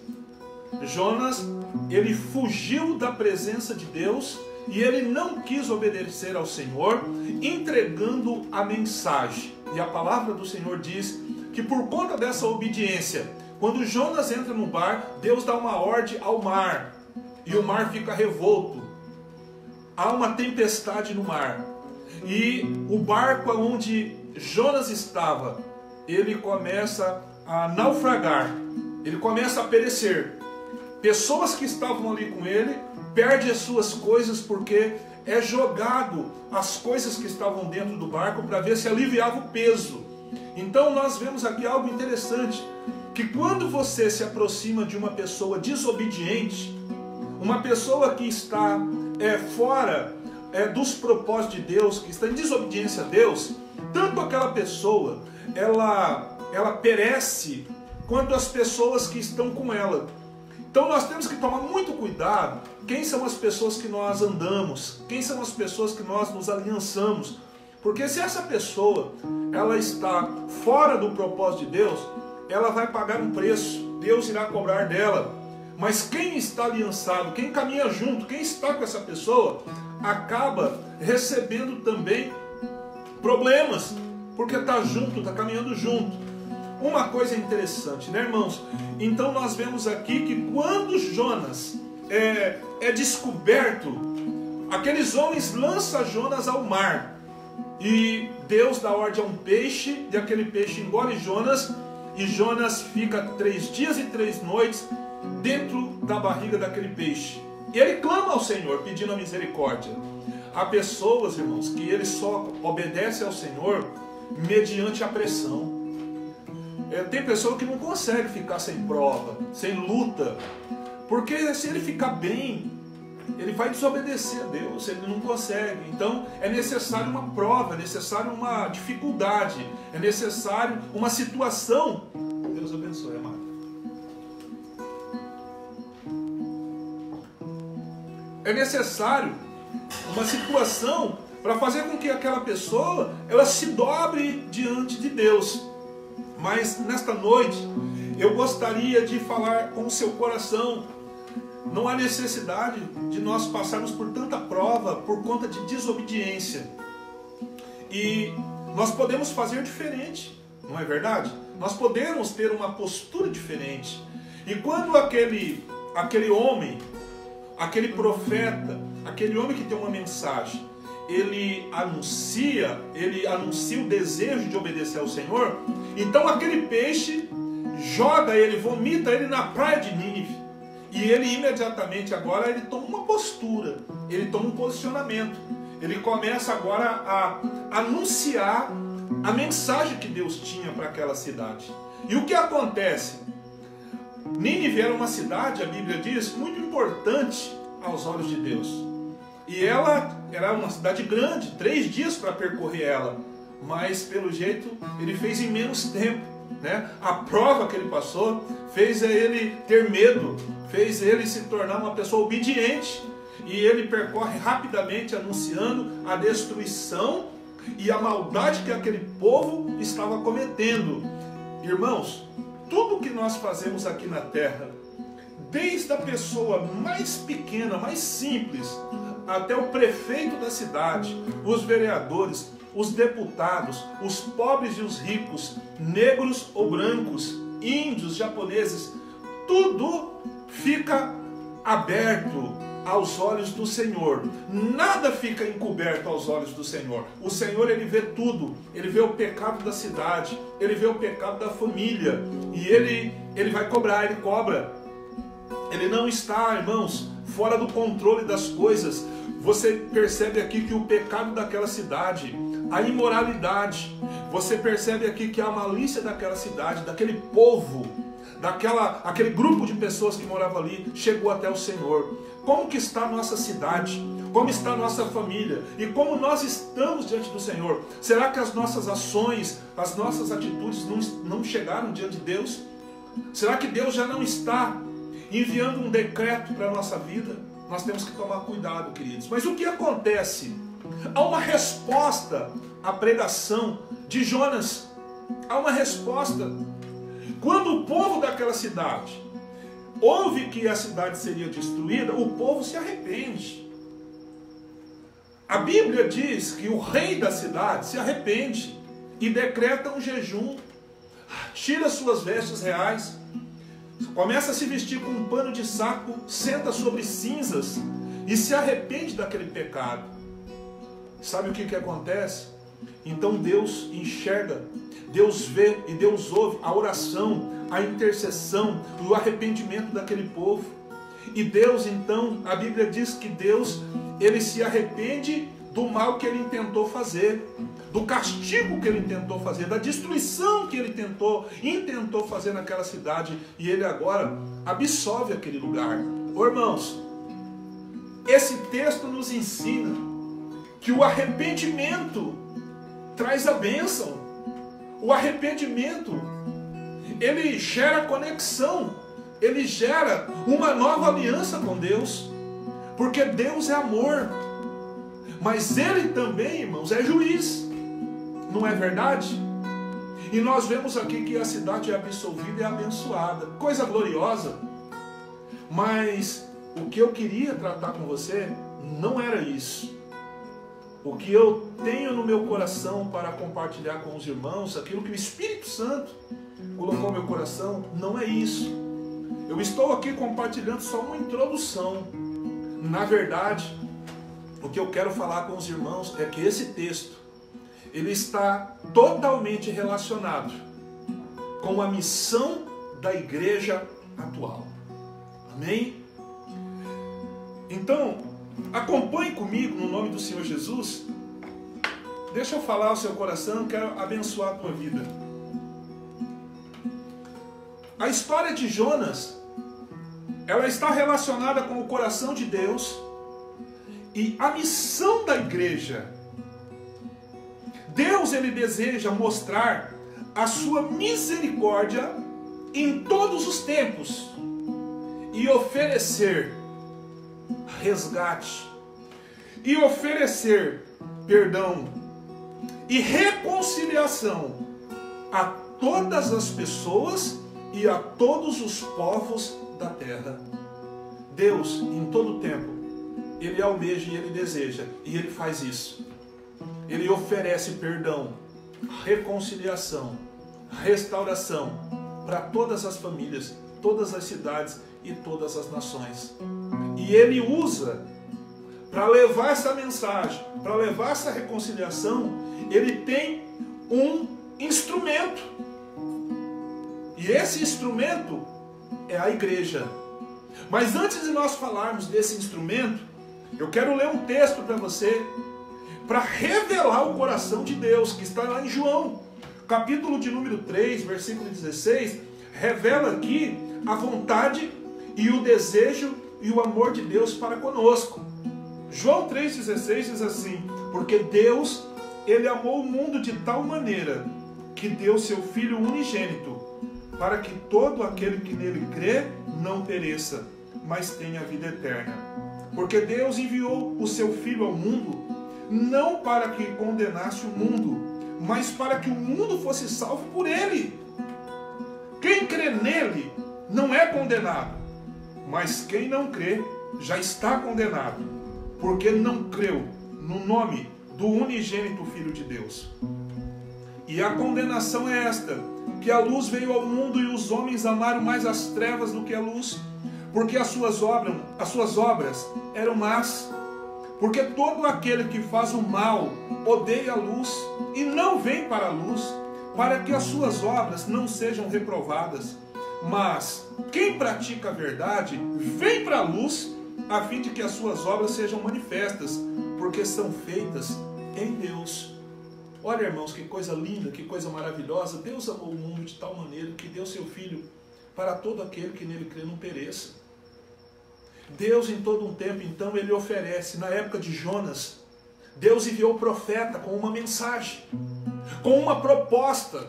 Jonas, ele fugiu da presença de Deus e ele não quis obedecer ao Senhor, entregando a mensagem. E a palavra do Senhor diz que por conta dessa obediência, quando Jonas entra no bar, Deus dá uma ordem ao mar, e o mar fica revolto. Há uma tempestade no mar, e o barco onde Jonas estava, ele começa a naufragar, ele começa a perecer. Pessoas que estavam ali com ele perdem as suas coisas, porque é jogado as coisas que estavam dentro do barco para ver se aliviava o peso. Então nós vemos aqui algo interessante, que quando você se aproxima de uma pessoa desobediente, uma pessoa que está fora dos propósitos de Deus, que está em desobediência a Deus, tanto aquela pessoa, ela perece, quanto as pessoas que estão com ela. Então nós temos que tomar muito cuidado, quem são as pessoas que nós andamos, quem são as pessoas que nós nos aliançamos, porque se essa pessoa, ela está fora do propósito de Deus, ela vai pagar um preço, Deus irá cobrar dela. Mas quem está aliançado, quem caminha junto, quem está com essa pessoa, acaba recebendo também problemas, porque está junto, está caminhando junto. Uma coisa interessante, né, irmãos? Então nós vemos aqui que quando Jonas é descoberto, aqueles homens lançam Jonas ao mar, e Deus dá ordem a um peixe, e aquele peixe engole Jonas, e Jonas fica 3 dias e 3 noites dentro da barriga daquele peixe. E ele clama ao Senhor, pedindo a misericórdia. Há pessoas, irmãos, que eles só obedecem ao Senhor mediante a pressão. Tem pessoa que não consegue ficar sem prova, sem luta, porque se ele ficar bem, ele vai desobedecer a Deus, ele não consegue. Então é necessário uma prova, é necessário uma dificuldade, é necessário uma situação. Deus abençoe, amado. É necessário uma situação para fazer com que aquela pessoa ela se dobre diante de Deus. Mas nesta noite eu gostaria de falar com o seu coração. Não há necessidade de nós passarmos por tanta prova por conta de desobediência. E nós podemos fazer diferente, não é verdade? Nós podemos ter uma postura diferente. E quando aquele homem, aquele profeta, aquele homem que tem uma mensagem, ele anuncia o desejo de obedecer ao Senhor, então aquele peixe joga ele, vomita ele na praia de Nínive. E ele imediatamente agora ele toma uma postura, ele toma um posicionamento. Ele começa agora a anunciar a mensagem que Deus tinha para aquela cidade. E o que acontece? Nínive era uma cidade, a Bíblia diz, muito importante aos olhos de Deus. E ela era uma cidade grande, 3 dias para percorrer ela. Mas pelo jeito ele fez em menos tempo, né? A prova que ele passou fez ele ter medo, fez ele se tornar uma pessoa obediente. E ele percorre rapidamente anunciando a destruição e a maldade que aquele povo estava cometendo. Irmãos, tudo que nós fazemos aqui na terra, desde a pessoa mais pequena, mais simples, até o prefeito da cidade, os vereadores, os deputados, os pobres e os ricos, negros ou brancos, índios, japoneses, tudo fica aberto aos olhos do Senhor. Nada fica encoberto aos olhos do Senhor. O Senhor, ele vê tudo. Ele vê o pecado da cidade, ele vê o pecado da família, e ele vai cobrar, ele cobra. Ele não está, irmãos, fora do controle das coisas. Você percebe aqui que o pecado daquela cidade, a imoralidade, você percebe aqui que a malícia daquela cidade, daquele povo, aquele grupo de pessoas que moravam ali, chegou até o Senhor. Como que está a nossa cidade? Como está a nossa família? E como nós estamos diante do Senhor? Será que as nossas ações, as nossas atitudes não chegaram diante de Deus? Será que Deus já não está enviando um decreto para a nossa vida, nós temos que tomar cuidado, queridos. Mas o que acontece? Há uma resposta à pregação de Jonas. Há uma resposta. Quando o povo daquela cidade ouve que a cidade seria destruída, o povo se arrepende. A Bíblia diz que o rei da cidade se arrepende e decreta um jejum, tira suas vestes reais, começa a se vestir com um pano de saco, senta sobre cinzas e se arrepende daquele pecado. Sabe o que acontece? Então Deus enxerga, Deus vê e Deus ouve a oração, a intercessão, o arrependimento daquele povo. E Deus, então, a Bíblia diz que Deus, ele se arrepende do mal que ele intentou fazer, do castigo que ele intentou fazer, da destruição que ele intentou fazer naquela cidade, e ele agora absolve aquele lugar. Ô, irmãos, esse texto nos ensina que o arrependimento traz a bênção. O arrependimento, ele gera conexão, ele gera uma nova aliança com Deus, porque Deus é amor, mas ele também, irmãos, é juiz, não é verdade? E nós vemos aqui que a cidade é absolvida e abençoada, coisa gloriosa. Mas o que eu queria tratar com você não era isso. O que eu tenho no meu coração para compartilhar com os irmãos, aquilo que o Espírito Santo colocou no meu coração, não é isso. Eu estou aqui compartilhando só uma introdução. Na verdade, o que eu quero falar com os irmãos é que esse texto, ele está totalmente relacionado com a missão da igreja atual. Amém? Então, acompanhe comigo no nome do Senhor Jesus. Deixa eu falar ao seu coração, quero abençoar a tua vida. A história de Jonas, ela está relacionada com o coração de Deus e a missão da igreja. Deus, ele deseja mostrar a sua misericórdia em todos os tempos e oferecer resgate e oferecer perdão e reconciliação a todas as pessoas e a todos os povos da terra. Deus, em todo tempo, ele almeja e ele deseja, e ele faz isso. Ele oferece perdão, reconciliação, restauração para todas as famílias, todas as cidades e todas as nações. E ele usa, para levar essa mensagem, para levar essa reconciliação, ele tem um instrumento. E esse instrumento é a igreja. Mas antes de nós falarmos desse instrumento, eu quero ler um texto para você, para revelar o coração de Deus, que está lá em João, capítulo de número 3, versículo 16, revela aqui a vontade e o desejo e o amor de Deus para conosco. João 3,16 diz assim: porque Deus, ele amou o mundo de tal maneira que deu seu Filho unigênito, para que todo aquele que nele crê não pereça, mas tenha vida eterna. Porque Deus enviou o seu Filho ao mundo, não para que condenasse o mundo, mas para que o mundo fosse salvo por ele. Quem crê nele não é condenado, mas quem não crê já está condenado, porque não creu no nome do unigênito Filho de Deus. E a condenação é esta, que a luz veio ao mundo e os homens amaram mais as trevas do que a luz, porque as suas obras eram más. Porque todo aquele que faz o mal odeia a luz e não vem para a luz, para que as suas obras não sejam reprovadas. Mas quem pratica a verdade vem para a luz, a fim de que as suas obras sejam manifestas, porque são feitas em Deus. Olha, irmãos, que coisa linda, que coisa maravilhosa. Deus amou o mundo de tal maneira que deu seu Filho para todo aquele que nele crê não pereça. Deus, em todo um tempo, então, ele oferece. Na época de Jonas, Deus enviou o profeta com uma mensagem, com uma proposta.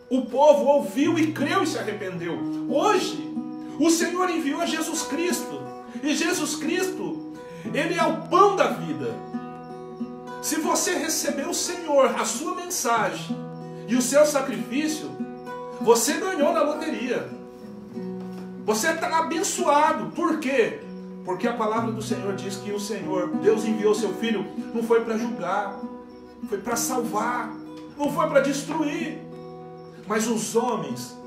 O povo ouviu e creu e se arrependeu. Hoje, O Senhor enviou a Jesus Cristo. E Jesus Cristo, Ele é o pão da vida. Se você recebeu o Senhor, a sua mensagem e o seu sacrifício, você ganhou na loteria. Você está abençoado. Por quê? Porque a palavra do Senhor diz que o Senhor, Deus enviou seu Filho, não foi para julgar, foi para salvar, não foi para destruir. Mas os homens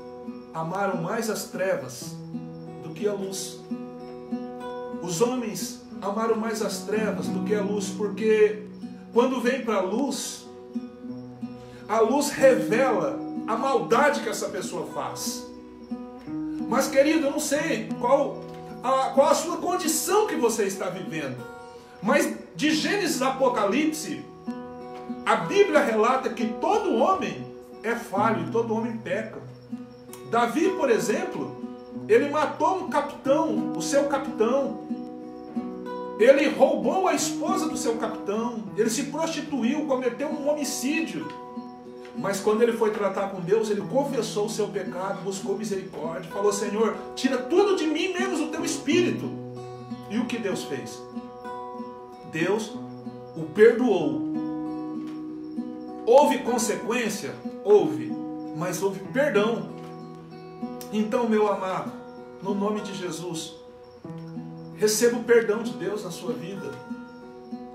amaram mais as trevas do que a luz. Os homens amaram mais as trevas do que a luz, porque quando vem para a luz revela a maldade que essa pessoa faz. Mas, querido, eu não sei qual a sua condição que você está vivendo, mas de Gênesis a Apocalipse, a Bíblia relata que todo homem é falho e todo homem peca. Davi, por exemplo, ele matou um capitão, o seu capitão. Ele roubou a esposa do seu capitão. Ele se prostituiu, cometeu um homicídio. Mas quando ele foi tratar com Deus, ele confessou o seu pecado, buscou misericórdia, falou: Senhor, tira tudo de mim, menos o teu espírito. E o que Deus fez? Deus o perdoou. Houve consequência? Houve. Mas houve perdão. Então, meu amado, no nome de Jesus, receba o perdão de Deus na sua vida.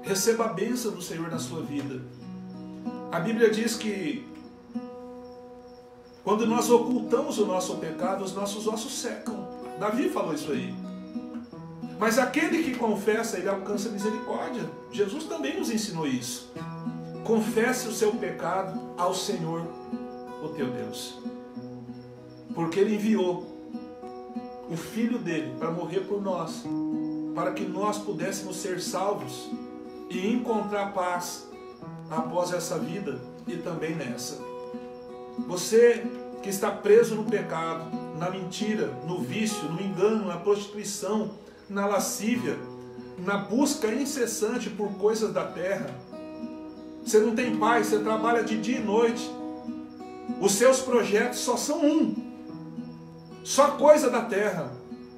Receba a bênção do Senhor na sua vida. A Bíblia diz que quando nós ocultamos o nosso pecado, os nossos ossos secam. Davi falou isso aí. Mas aquele que confessa, ele alcança misericórdia. Jesus também nos ensinou isso. Confesse o seu pecado ao Senhor, o teu Deus. Porque Ele enviou o Filho dele para morrer por nós, para que nós pudéssemos ser salvos e encontrar paz após essa vida e também nessa. Você que está preso no pecado, na mentira, no vício, no engano, na prostituição, na lascívia, na busca incessante por coisas da terra. Você não tem paz, você trabalha de dia e noite. Os seus projetos só são só coisa da terra.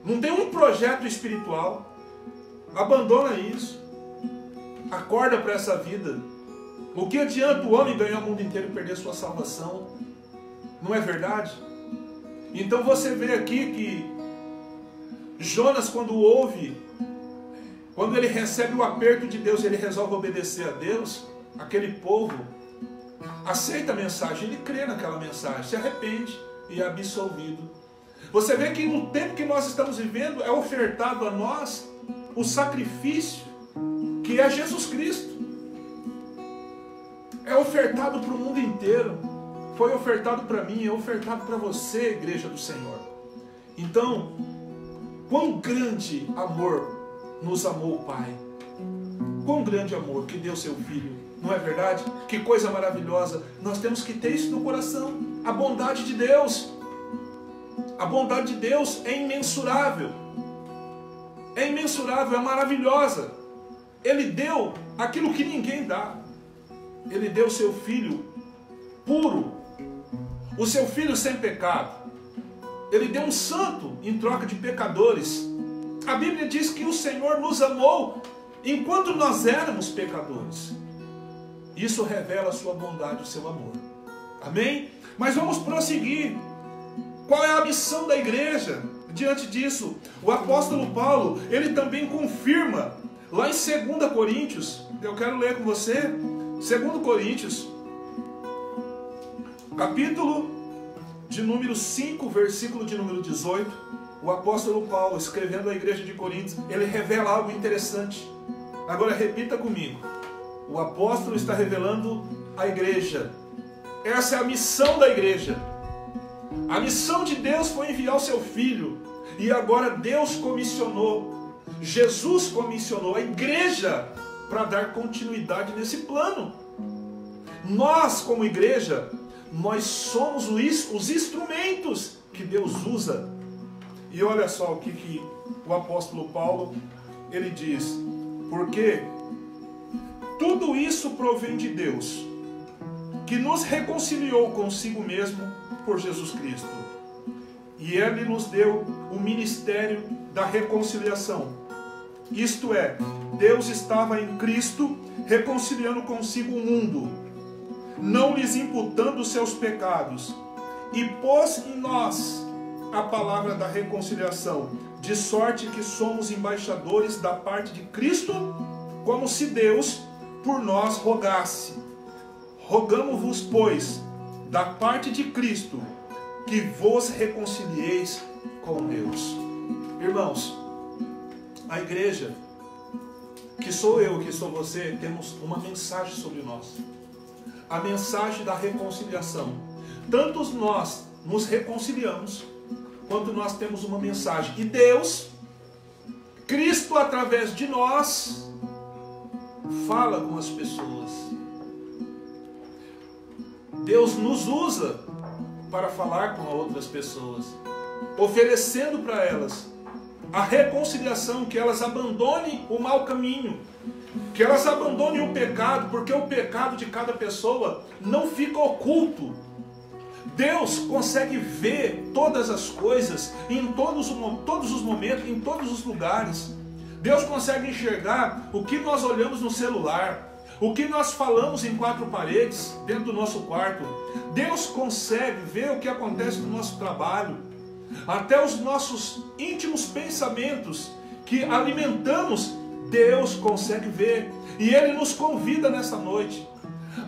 Não tem um projeto espiritual. Abandona isso. Acorda para essa vida. O que adianta o homem ganhar o mundo inteiro e perder sua salvação? Não é verdade? Então você vê aqui que Jonas, quando ele recebe o aperto de Deus, ele resolve obedecer a Deus. Aquele povo aceita a mensagem, ele crê naquela mensagem, se arrepende e é absolvido. Você vê que no tempo que nós estamos vivendo é ofertado a nós o sacrifício que é Jesus Cristo. É ofertado para o mundo inteiro. Foi ofertado para mim, é ofertado para você, igreja do Senhor. Então, quão grande amor nos amou o Pai. Quão grande amor que deu seu Filho. Não é verdade? Que coisa maravilhosa. Nós temos que ter isso no coração. A bondade de Deus. A bondade de Deus é imensurável. É imensurável, é maravilhosa. Ele deu aquilo que ninguém dá. Ele deu seu Filho puro. O seu Filho sem pecado. Ele deu um santo em troca de pecadores. A Bíblia diz que o Senhor nos amou enquanto nós éramos pecadores. Isso revela a sua bondade, o seu amor. Amém? Mas vamos prosseguir. Qual é a missão da igreja? Diante disso, o apóstolo Paulo, ele também confirma, lá em 2 Coríntios, eu quero ler com você, 2 Coríntios, capítulo de número 5, versículo de número 18, o apóstolo Paulo, escrevendo à igreja de Coríntios, ele revela algo interessante. Agora repita comigo. O apóstolo está revelando à igreja. Essa é a missão da igreja. A missão de Deus foi enviar o seu Filho. E agora Deus comissionou, Jesus comissionou a igreja para dar continuidade nesse plano. Nós, como igreja, nós somos os instrumentos que Deus usa. E olha só o que o apóstolo Paulo, ele diz. Porque tudo isso provém de Deus, que nos reconciliou consigo mesmo por Jesus Cristo, e Ele nos deu o ministério da reconciliação. Isto é, Deus estava em Cristo reconciliando consigo o mundo, não lhes imputando os seus pecados, e pôs em nós a palavra da reconciliação, de sorte que somos embaixadores da parte de Cristo, como se Deus por nós rogasse. Rogamo-vos, pois, da parte de Cristo, que vos reconcilieis com Deus. Irmãos, a igreja, que sou eu, que sou você, temos uma mensagem sobre nós. A mensagem da reconciliação. Tanto nós nos reconciliamos, quanto nós temos uma mensagem. E Deus, Cristo através de nós, fala com as pessoas. Deus nos usa para falar com outras pessoas, oferecendo para elas a reconciliação, que elas abandonem o mau caminho, que elas abandonem o pecado, porque o pecado de cada pessoa não fica oculto. Deus consegue ver todas as coisas, em todos os momentos, em todos os lugares. Deus consegue enxergar o que nós olhamos no celular, o que nós falamos em quatro paredes, dentro do nosso quarto. Deus consegue ver o que acontece no nosso trabalho, até os nossos íntimos pensamentos que alimentamos, Deus consegue ver. E Ele nos convida nessa noite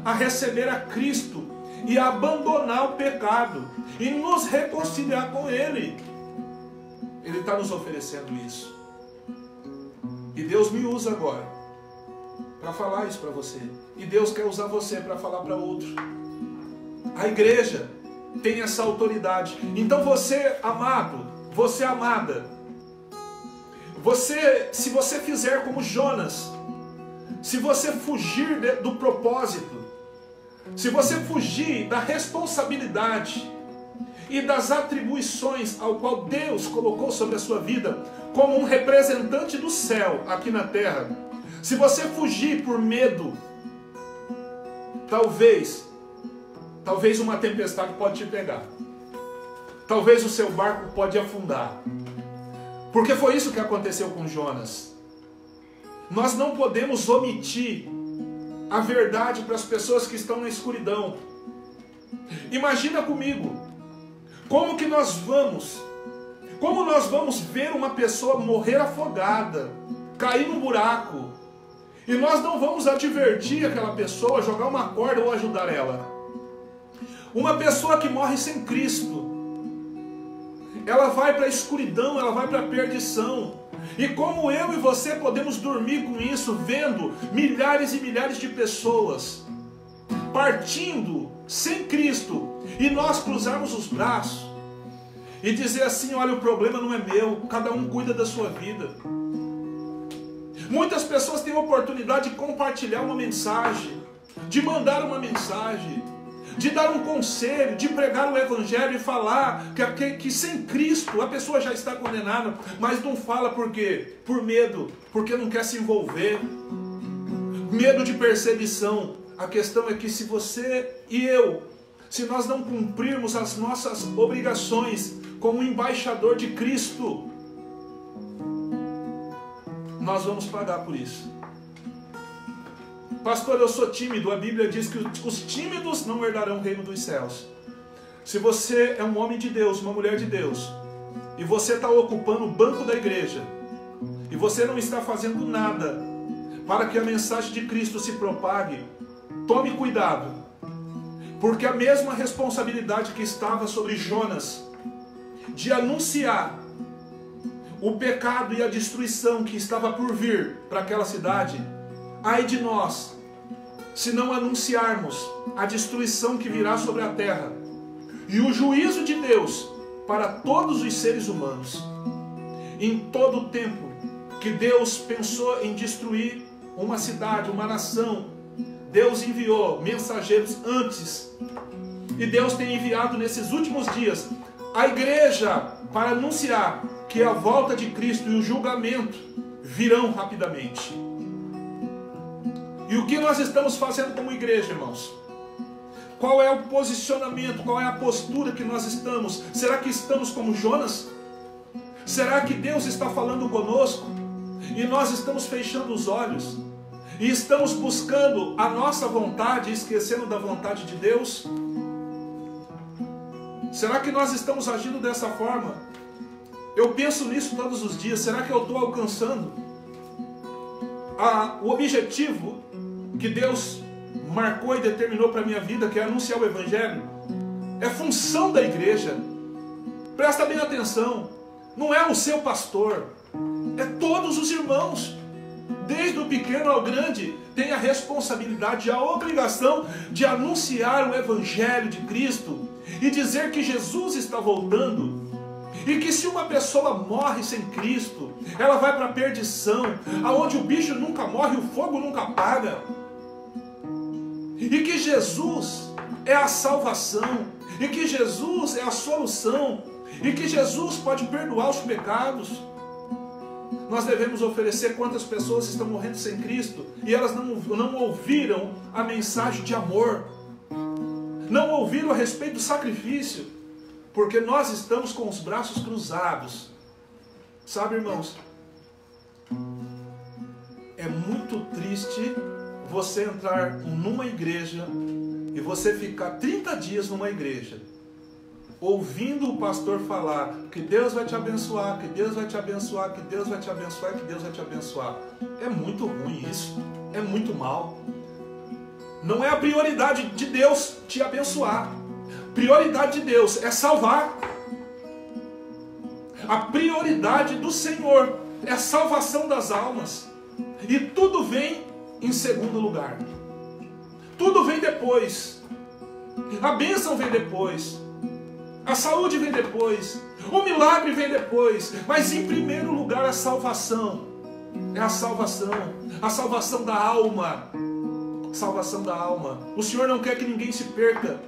a receber a Cristo e a abandonar o pecado e nos reconciliar com Ele. Ele está nos oferecendo isso. E Deus me usa agora para falar isso para você. E Deus quer usar você para falar para outro. A igreja tem essa autoridade. Então você, amado, você, amada, se você fizer como Jonas, se você fugir do propósito, se você fugir da responsabilidade e das atribuições ao qual Deus colocou sobre a sua vida como um representante do céu aqui na terra, se você fugir por medo, talvez uma tempestade pode te pegar. Talvez o seu barco pode afundar. Porque foi isso que aconteceu com Jonas. Nós não podemos omitir a verdade para as pessoas que estão na escuridão. Imagina comigo, como nós vamos ver uma pessoa morrer afogada, cair num buraco, e nós não vamos advertir aquela pessoa, jogar uma corda ou ajudar ela. Uma pessoa que morre sem Cristo, ela vai para a escuridão, ela vai para a perdição. E como eu e você podemos dormir com isso, vendo milhares e milhares de pessoas partindo sem Cristo, e nós cruzarmos os braços e dizer assim: olha, o problema não é meu, cada um cuida da sua vida. Muitas pessoas têm a oportunidade de compartilhar uma mensagem, de mandar uma mensagem, de dar um conselho, de pregar o evangelho e falar que sem Cristo a pessoa já está condenada, mas não fala por quê? Por medo, porque não quer se envolver, medo de perseguição. A questão é que se você e eu, se nós não cumprirmos as nossas obrigações como embaixador de Cristo, nós vamos pagar por isso. Pastor, eu sou tímido. A Bíblia diz que os tímidos não herdarão o reino dos céus. Se você é um homem de Deus, uma mulher de Deus, e você está ocupando o banco da igreja, e você não está fazendo nada para que a mensagem de Cristo se propague, tome cuidado, porque a mesma responsabilidade que estava sobre Jonas, de anunciar o pecado e a destruição que estava por vir para aquela cidade, ai de nós, se não anunciarmos a destruição que virá sobre a terra e o juízo de Deus para todos os seres humanos. Em todo o tempo que Deus pensou em destruir uma cidade, uma nação, Deus enviou mensageiros antes, e Deus tem enviado nesses últimos dias a igreja para anunciar que a volta de Cristo e o julgamento virão rapidamente. E o que nós estamos fazendo como igreja, irmãos? Qual é o posicionamento? Qual é a postura que nós estamos? Será que estamos como Jonas? Será que Deus está falando conosco e nós estamos fechando os olhos e estamos buscando a nossa vontade, esquecendo da vontade de Deus? Será que nós estamos agindo dessa forma? Eu penso nisso todos os dias. Será que eu estou alcançando o objetivo que Deus marcou e determinou para a minha vida, que é anunciar o Evangelho? É função da igreja. Presta bem atenção. Não é o seu pastor, é todos os irmãos, desde o pequeno ao grande, tem a responsabilidade e a obrigação de anunciar o Evangelho de Cristo e dizer que Jesus está voltando. E que se uma pessoa morre sem Cristo, ela vai para a perdição, aonde o bicho nunca morre, o fogo nunca apaga. E que Jesus é a salvação, e que Jesus é a solução, e que Jesus pode perdoar os pecados. Nós devemos oferecer quantas pessoas estão morrendo sem Cristo e elas não ouviram a mensagem de amor, não ouviram a respeito do sacrifício, porque nós estamos com os braços cruzados. Sabe, irmãos, é muito triste você entrar numa igreja e você ficar 30 dias numa igreja ouvindo o pastor falar que Deus vai te abençoar, que Deus vai te abençoar, que Deus vai te abençoar, que Deus vai te abençoar. É muito ruim isso, é muito mal. Não é a prioridade de Deus te abençoar. Prioridade de Deus é salvar. A prioridade do Senhor é a salvação das almas. E tudo vem em segundo lugar. Tudo vem depois. A bênção vem depois. A saúde vem depois. O milagre vem depois. Mas em primeiro lugar a salvação. É a salvação. A salvação da alma. Salvação da alma. O Senhor não quer que ninguém se perca.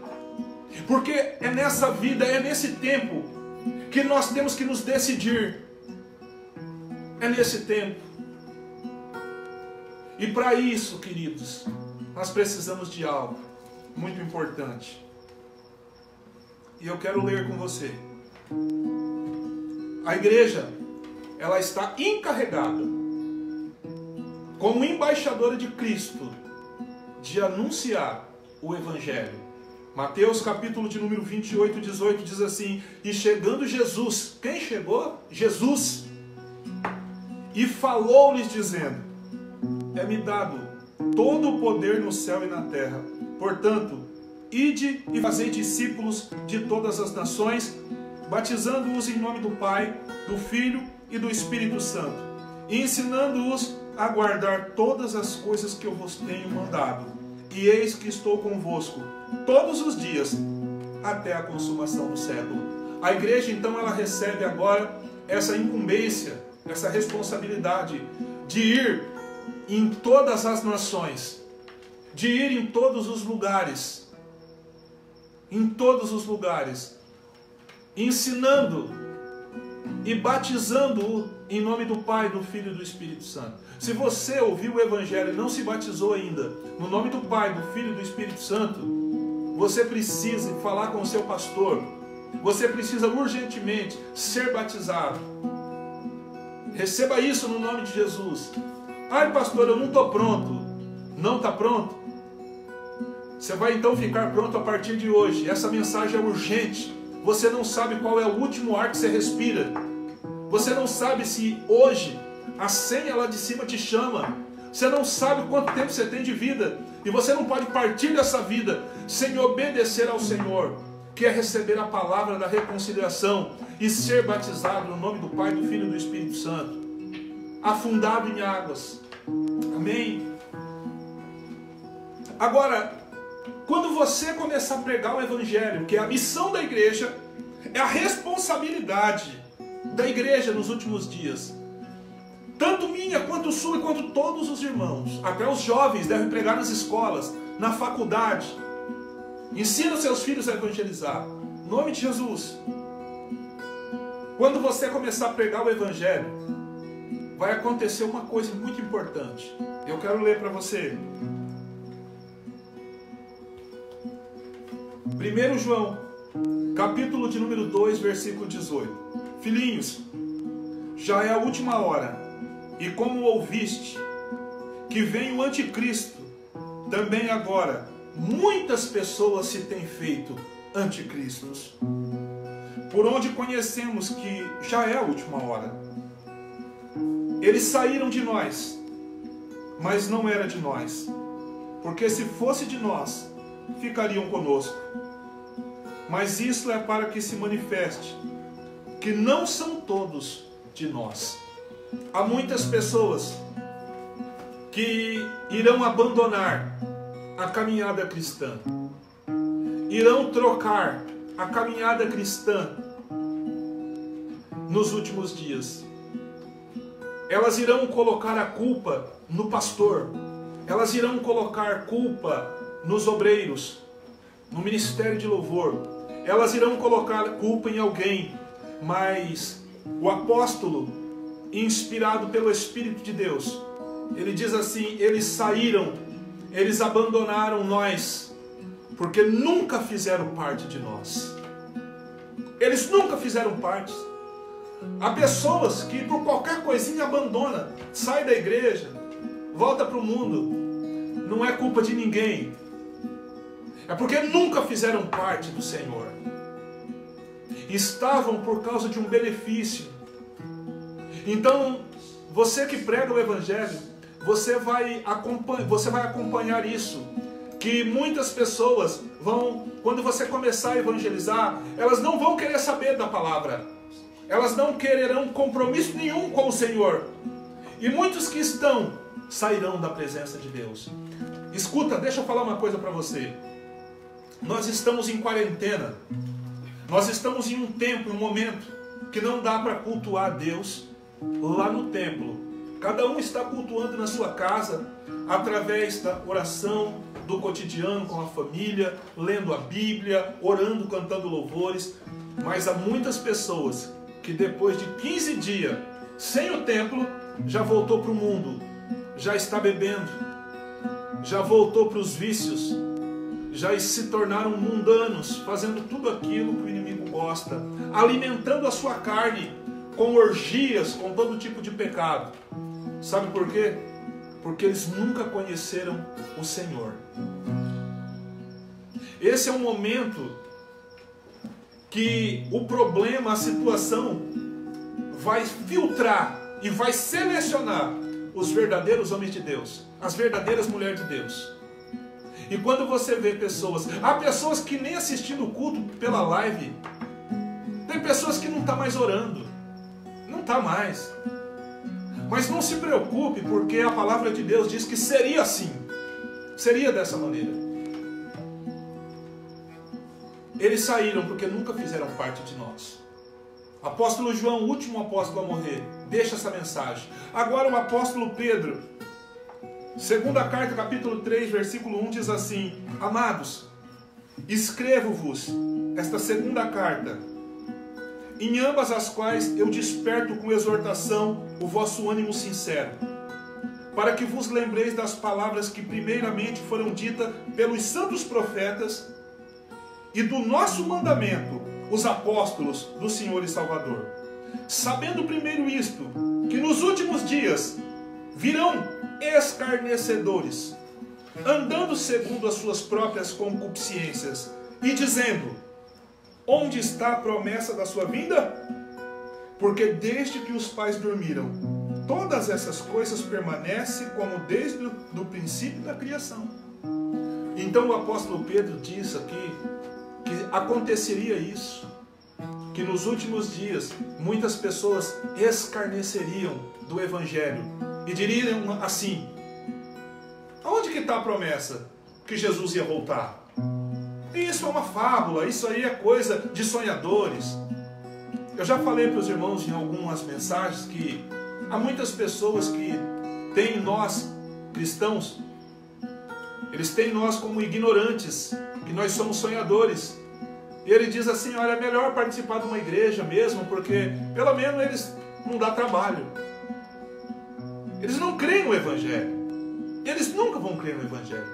Porque é nessa vida, é nesse tempo que nós temos que nos decidir. É nesse tempo. E para isso, queridos, nós precisamos de algo muito importante. E eu quero ler com você. A igreja, ela está encarregada, como embaixadora de Cristo, de anunciar o Evangelho. Mateus capítulo de número 28, 18 diz assim: e chegando Jesus, quem chegou? Jesus. E falou-lhes dizendo: é-me dado todo o poder no céu e na terra. Portanto, ide e fazei discípulos de todas as nações, batizando-os em nome do Pai, do Filho e do Espírito Santo, e ensinando-os a guardar todas as coisas que eu vos tenho mandado. E eis que estou convosco todos os dias, até a consumação do século. A igreja, então, ela recebe agora essa incumbência, essa responsabilidade de ir em todas as nações, de ir em todos os lugares, ensinando e batizando em nome do Pai, do Filho e do Espírito Santo. Se você ouviu o Evangelho e não se batizou ainda, no nome do Pai, do Filho e do Espírito Santo, você precisa falar com o seu pastor. Você precisa urgentemente ser batizado. Receba isso no nome de Jesus. Ai, pastor, eu não estou pronto. Não está pronto? Você vai então ficar pronto a partir de hoje. Essa mensagem é urgente. Você não sabe qual é o último ar que você respira. Você não sabe se hoje a senha lá de cima te chama. Você não sabe quanto tempo você tem de vida. E você não pode partir dessa vida sem obedecer ao Senhor, que é receber a palavra da reconciliação e ser batizado no nome do Pai, do Filho e do Espírito Santo, afundado em águas. Amém? Agora, quando você começar a pregar o Evangelho, que é a missão da igreja, é a responsabilidade da igreja nos últimos dias, tanto minha, quanto sua, e quanto todos os irmãos, até os jovens devem pregar nas escolas, na faculdade. Ensina seus filhos a evangelizar, em nome de Jesus. Quando você começar a pregar o Evangelho, vai acontecer uma coisa muito importante. Eu quero ler para você. 1 João, capítulo de número 2, versículo 18. Filhinhos, já é a última hora, e como ouviste que vem o anticristo, também agora muitas pessoas se têm feito anticristos. Por onde conhecemos que já é a última hora. Eles saíram de nós, mas não era de nós, porque se fosse de nós, ficariam conosco. Mas isso é para que se manifeste que não são todos de nós. Há muitas pessoas que irão abandonar a caminhada cristã, irão trocar a caminhada cristã nos últimos dias. Elas irão colocar a culpa no pastor, elas irão colocar culpa nos obreiros, no ministério de louvor, elas irão colocar culpa em alguém, mas o apóstolo, inspirado pelo Espírito de Deus, ele diz assim: eles saíram, eles abandonaram nós, porque nunca fizeram parte de nós. Eles nunca fizeram parte. Há pessoas que por qualquer coisinha abandona, sai da igreja, volta para o mundo. Não é culpa de ninguém. É porque nunca fizeram parte do Senhor. Estavam por causa de um benefício. Então, você que prega o Evangelho, você vai acompanhar isso. Que muitas pessoas vão, quando você começar a evangelizar, elas não vão querer saber da palavra. Elas não quererão compromisso nenhum com o Senhor. E muitos que estão, sairão da presença de Deus. Escuta, deixa eu falar uma coisa para você. Nós estamos em quarentena. Nós estamos em um tempo, em um momento, que não dá para cultuar Deus lá no templo. Cada um está cultuando na sua casa, através da oração, do cotidiano com a família, lendo a Bíblia, orando, cantando louvores. Mas há muitas pessoas que depois de 15 dias sem o templo, já voltou para o mundo, já está bebendo, já voltou para os vícios, já se tornaram mundanos, fazendo tudo aquilo que o inimigo gosta, alimentando a sua carne com orgias, com todo tipo de pecado. Sabe por quê? Porque eles nunca conheceram o Senhor. Esse é um momento que o problema, a situação, vai filtrar e vai selecionar os verdadeiros homens de Deus, as verdadeiras mulheres de Deus. E quando você vê pessoas, há pessoas que nem assistindo o culto pela live, tem pessoas que não estão mais orando, não está mais. Mas não se preocupe, porque a palavra de Deus diz que seria assim, seria dessa maneira. Eles saíram porque nunca fizeram parte de nós. Apóstolo João, o último apóstolo a morrer, deixa essa mensagem. Agora o apóstolo Pedro, segunda carta, capítulo 3, versículo 1, diz assim: Amados, escrevo-vos esta segunda carta, em ambas as quais eu desperto com exortação o vosso ânimo sincero, para que vos lembreis das palavras que primeiramente foram ditas pelos santos profetas e do nosso mandamento, os apóstolos do Senhor e Salvador. Sabendo primeiro isto, que nos últimos dias virão escarnecedores, andando segundo as suas próprias concupiscências, e dizendo: onde está a promessa da sua vinda? Porque desde que os pais dormiram, todas essas coisas permanecem como desde o princípio da criação. Então o apóstolo Pedro diz aqui que aconteceria isso, que nos últimos dias muitas pessoas escarneceriam do Evangelho e diriam assim: aonde que está a promessa que Jesus ia voltar? E isso é uma fábula, isso aí é coisa de sonhadores. Eu já falei para os irmãos em algumas mensagens que há muitas pessoas que têm nós, cristãos, eles têm nós como ignorantes, que nós somos sonhadores. E ele diz assim: olha, é melhor participar de uma igreja mesmo, porque pelo menos eles não dão trabalho. Eles não creem no Evangelho. Eles nunca vão crer no Evangelho.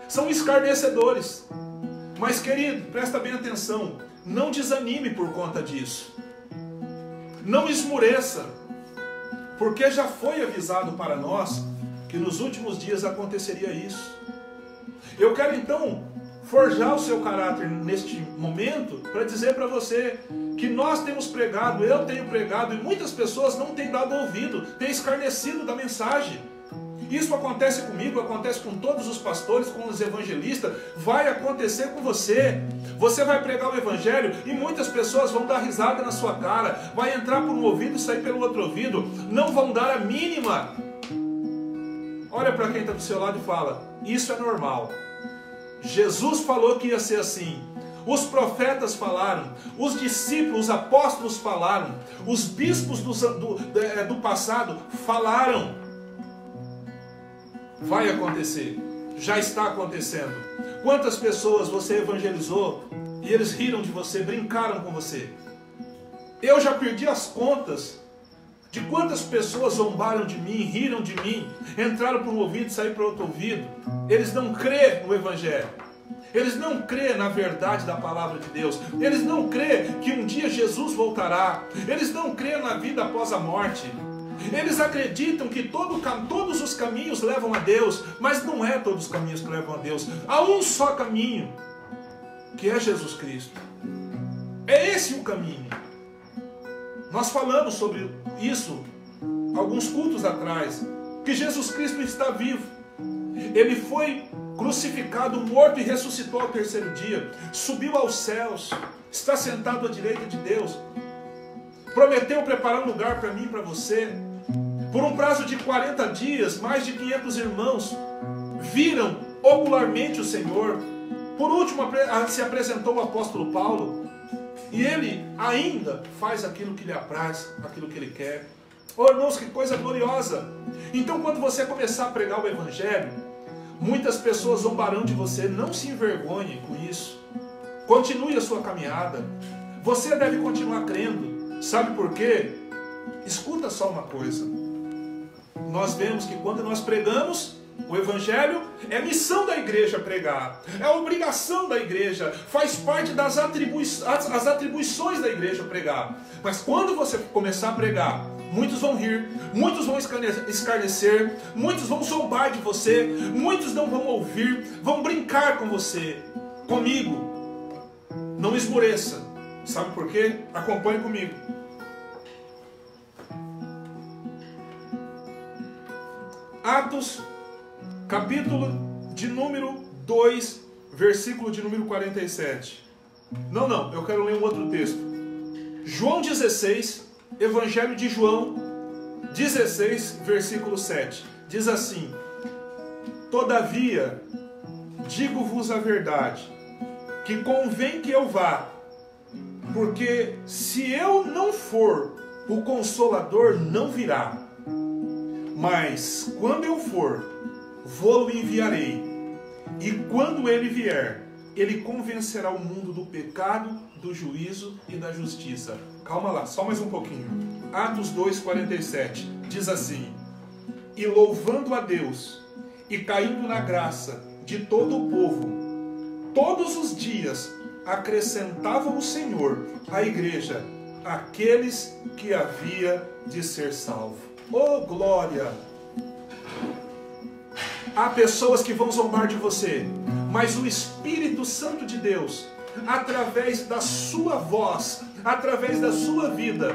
São escarnecedores. Mas, querido, presta bem atenção, não desanime por conta disso. Não esmoreça, porque já foi avisado para nós que nos últimos dias aconteceria isso. Eu quero então forjar o seu caráter neste momento para dizer para você que nós temos pregado, eu tenho pregado, e muitas pessoas não têm dado ouvido, têm escarnecido da mensagem. Isso acontece comigo, acontece com todos os pastores, com os evangelistas, vai acontecer com você. Você vai pregar o evangelho e muitas pessoas vão dar risada na sua cara, vai entrar por um ouvido e sair pelo outro ouvido, não vão dar a mínima. Olha para quem está do seu lado e fala, isso é normal. Jesus falou que ia ser assim. Os profetas falaram, os discípulos, os apóstolos falaram, os bispos do passado falaram. Vai acontecer, já está acontecendo. Quantas pessoas você evangelizou e eles riram de você, brincaram com você? Eu já perdi as contas de quantas pessoas zombaram de mim, riram de mim, entraram por um ouvido e saíram por outro ouvido. Eles não crêem no evangelho. Eles não crêem na verdade da palavra de Deus. Eles não crêem que um dia Jesus voltará. Eles não crêem na vida após a morte. Eles acreditam que todos os caminhos levam a Deus, mas não é todos os caminhos que levam a Deus. Há um só caminho, que é Jesus Cristo. É esse o caminho. Nós falamos sobre isso alguns cultos atrás, que Jesus Cristo está vivo. Ele foi crucificado, morto e ressuscitou ao terceiro dia. Subiu aos céus, está sentado à direita de Deus. Prometeu preparar um lugar para mim e para você. Por um prazo de 40 dias, mais de 500 irmãos viram ocularmente o Senhor. Por último, se apresentou o apóstolo Paulo. E ele ainda faz aquilo que lhe apraz, aquilo que ele quer. Oh, irmãos, que coisa gloriosa! Então, quando você começar a pregar o evangelho, muitas pessoas zombarão de você. Não se envergonhe com isso. Continue a sua caminhada. Você deve continuar crendo. Sabe por quê? Escuta só uma coisa. Nós vemos que quando nós pregamos o evangelho, é missão da igreja pregar, é obrigação da igreja, faz parte das atribuições da igreja pregar. Mas quando você começar a pregar, muitos vão rir, muitos vão escarnecer, muitos vão zombar de você, muitos não vão ouvir, vão brincar com você, comigo. Não esmoreça. Sabe por quê? Acompanhe comigo. Atos, capítulo de número 2, versículo de número 47. Não, eu quero ler um outro texto. João 16, Evangelho de João 16, versículo 7. Diz assim: Todavia, digo-vos a verdade, que convém que eu vá, porque se eu não for, o Consolador não virá. Mas quando eu for, vou-lo enviarei. E quando ele vier, ele convencerá o mundo do pecado, do juízo e da justiça. Calma lá, só mais um pouquinho. Atos 2:47 diz assim: E louvando a Deus, e caindo na graça de todo o povo, todos os dias acrescentava o Senhor à igreja aqueles que havia de ser salvo. Oh, glória! Há pessoas que vão zombar de você, mas o Espírito Santo de Deus, através da sua voz, através da sua vida,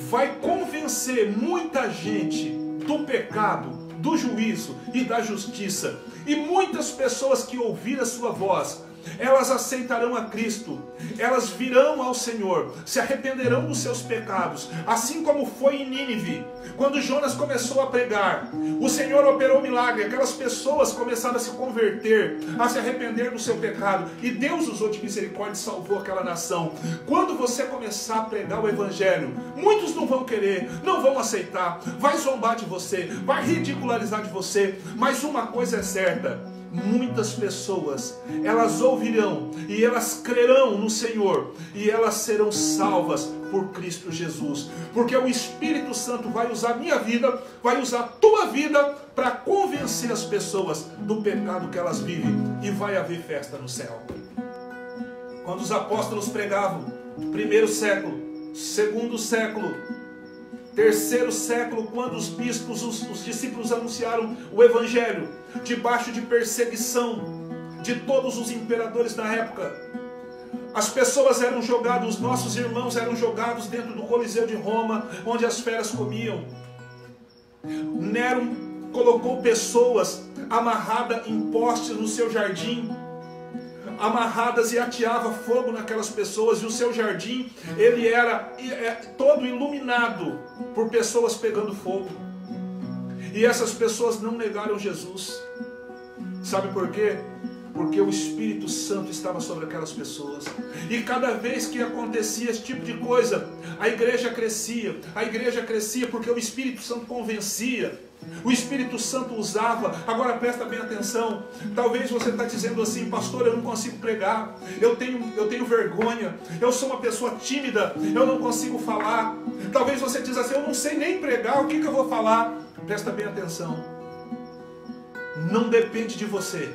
vai convencer muita gente do pecado, do juízo e da justiça. E muitas pessoas que ouvirem a sua voz, elas aceitarão a Cristo, elas virão ao Senhor, se arrependerão dos seus pecados, assim como foi em Nínive. Quando Jonas começou a pregar, o Senhor operou um milagre, aquelas pessoas começaram a se converter, a se arrepender do seu pecado, e Deus usou de misericórdia e salvou aquela nação. Quando você começar a pregar o Evangelho, muitos não vão querer, não vão aceitar, vai zombar de você, vai ridicularizar de você, mas uma coisa é certa: muitas pessoas, elas ouvirão e elas crerão no Senhor e elas serão salvas por Cristo Jesus, porque o Espírito Santo vai usar a minha vida, vai usar a tua vida para convencer as pessoas do pecado que elas vivem, e vai haver festa no céu. quando os apóstolos pregavam, primeiro século, segundo século, terceiro século, quando os bispos, os discípulos anunciaram o evangelho, debaixo de perseguição de todos os imperadores da época, as pessoas eram jogadas, os nossos irmãos eram jogados dentro do Coliseu de Roma, onde as feras comiam. Nero colocou pessoas amarradas em postes no seu jardim, amarradas, e ateava fogo naquelas pessoas, e o seu jardim, ele era todo iluminado por pessoas pegando fogo. E essas pessoas não negaram Jesus. Sabe por quê? Porque o Espírito Santo estava sobre aquelas pessoas. E cada vez que acontecia esse tipo de coisa, a igreja crescia porque o Espírito Santo convencia. O Espírito Santo usava. Agora presta bem atenção. Talvez você está dizendo assim: pastor, eu não consigo pregar, eu tenho vergonha, eu sou uma pessoa tímida, eu não consigo falar. Talvez você diz assim: eu não sei nem pregar, o que eu vou falar? Presta bem atenção. Não depende de você,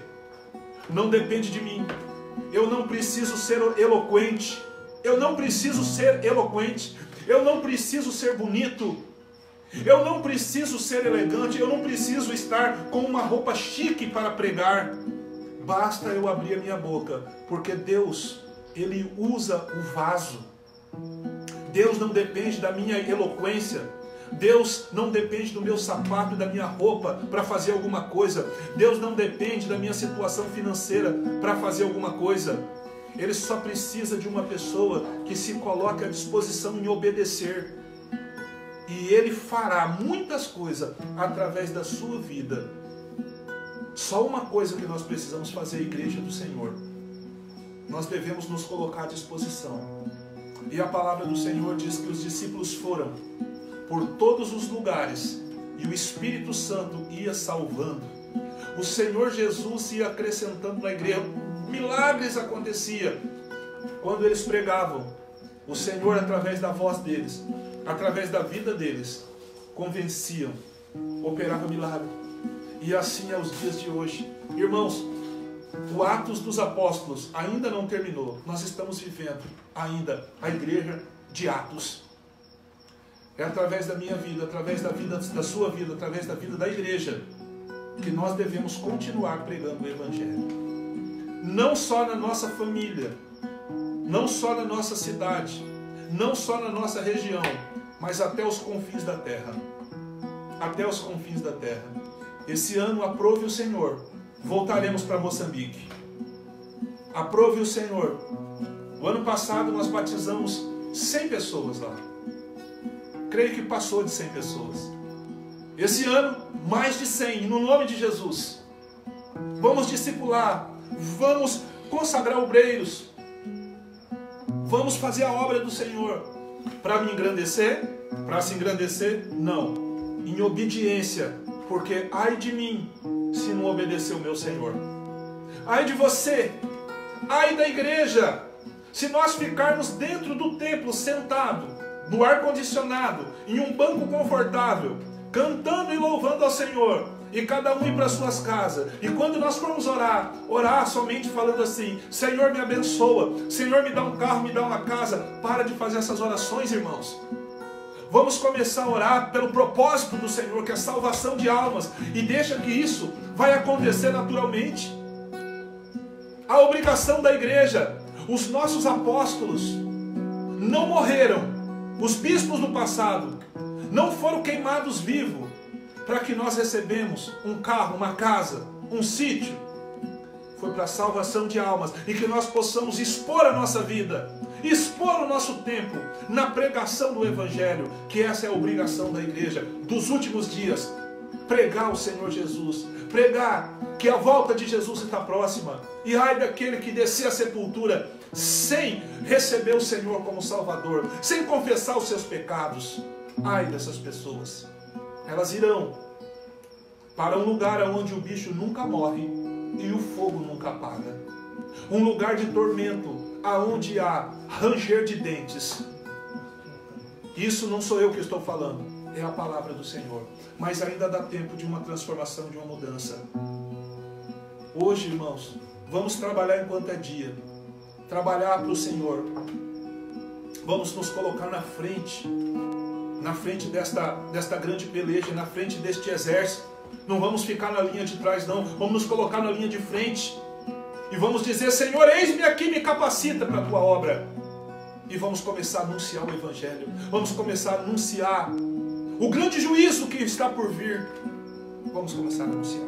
não depende de mim. Eu não preciso ser eloquente, eu não preciso ser bonito, eu não preciso ser elegante, eu não preciso estar com uma roupa chique para pregar. Basta eu abrir a minha boca, porque Deus, Ele usa o vaso. Deus não depende da minha eloquência, Deus não depende do meu sapato e da minha roupa para fazer alguma coisa. Deus não depende da minha situação financeira para fazer alguma coisa. Ele só precisa de uma pessoa que se coloque à disposição em obedecer. E Ele fará muitas coisas através da sua vida. Só uma coisa que nós precisamos fazer, igreja do Senhor: nós devemos nos colocar à disposição. E a palavra do Senhor diz que os discípulos foram por todos os lugares e o Espírito Santo ia salvando. O Senhor Jesus ia acrescentando na igreja. Milagres aconteciam quando eles pregavam. O Senhor, através da voz deles, através da vida deles, convenciam, operava milagre. E assim é os dias de hoje. Irmãos, o Atos dos Apóstolos ainda não terminou. Nós estamos vivendo ainda a igreja de Atos. É através da minha vida, através da vida da sua vida, através da vida da igreja, que nós devemos continuar pregando o Evangelho. Não só na nossa família, não só na nossa cidade, não só na nossa região, mas até os confins da terra. Até os confins da terra. Esse ano, aprove o Senhor, voltaremos para Moçambique. Aprove o Senhor. O ano passado nós batizamos 100 pessoas lá. Creio que passou de 100 pessoas. Esse ano, mais de 100, no nome de Jesus. Vamos discipular, vamos consagrar obreiros, vamos fazer a obra do Senhor. Para me engrandecer? Para se engrandecer? Não. Em obediência, porque ai de mim se não obedecer o meu Senhor. Ai de você, ai da igreja, se nós ficarmos dentro do templo sentado, no ar-condicionado, em um banco confortável, cantando e louvando ao Senhor, e cada um ir para suas casas, e quando nós formos orar somente falando assim: Senhor, me abençoa, Senhor, me dá um carro, me dá uma casa. Para de fazer essas orações, irmãos. Vamos começar a orar pelo propósito do Senhor, que é a salvação de almas, e deixa que isso vai acontecer naturalmente. A obrigação da igreja, os nossos apóstolos não morreram. Os bispos do passado não foram queimados vivos para que nós recebemos um carro, uma casa, um sítio. Foi para a salvação de almas e que nós possamos expor a nossa vida, expor o nosso tempo na pregação do Evangelho, que essa é a obrigação da igreja dos últimos dias. Pregar o Senhor Jesus, pregar que a volta de Jesus está próxima. E ai daquele que descer à sepultura sem receber o Senhor como Salvador, sem confessar os seus pecados. Ai dessas pessoas. Elas irão para um lugar onde o bicho nunca morre e o fogo nunca apaga. Um lugar de tormento, aonde há ranger de dentes. Isso não sou eu que estou falando, é a palavra do Senhor. Mas ainda dá tempo de uma transformação, de uma mudança. Hoje, irmãos, vamos trabalhar enquanto é dia. trabalhar para o Senhor. Vamos nos colocar na frente desta grande peleja, na frente deste exército. Não vamos ficar na linha de trás, não. Vamos nos colocar na linha de frente. E vamos dizer: Senhor, eis-me aqui, me capacita para a tua obra. E vamos começar a anunciar o Evangelho. Vamos começar a anunciar o grande juízo que está por vir. Vamos começar a anunciar.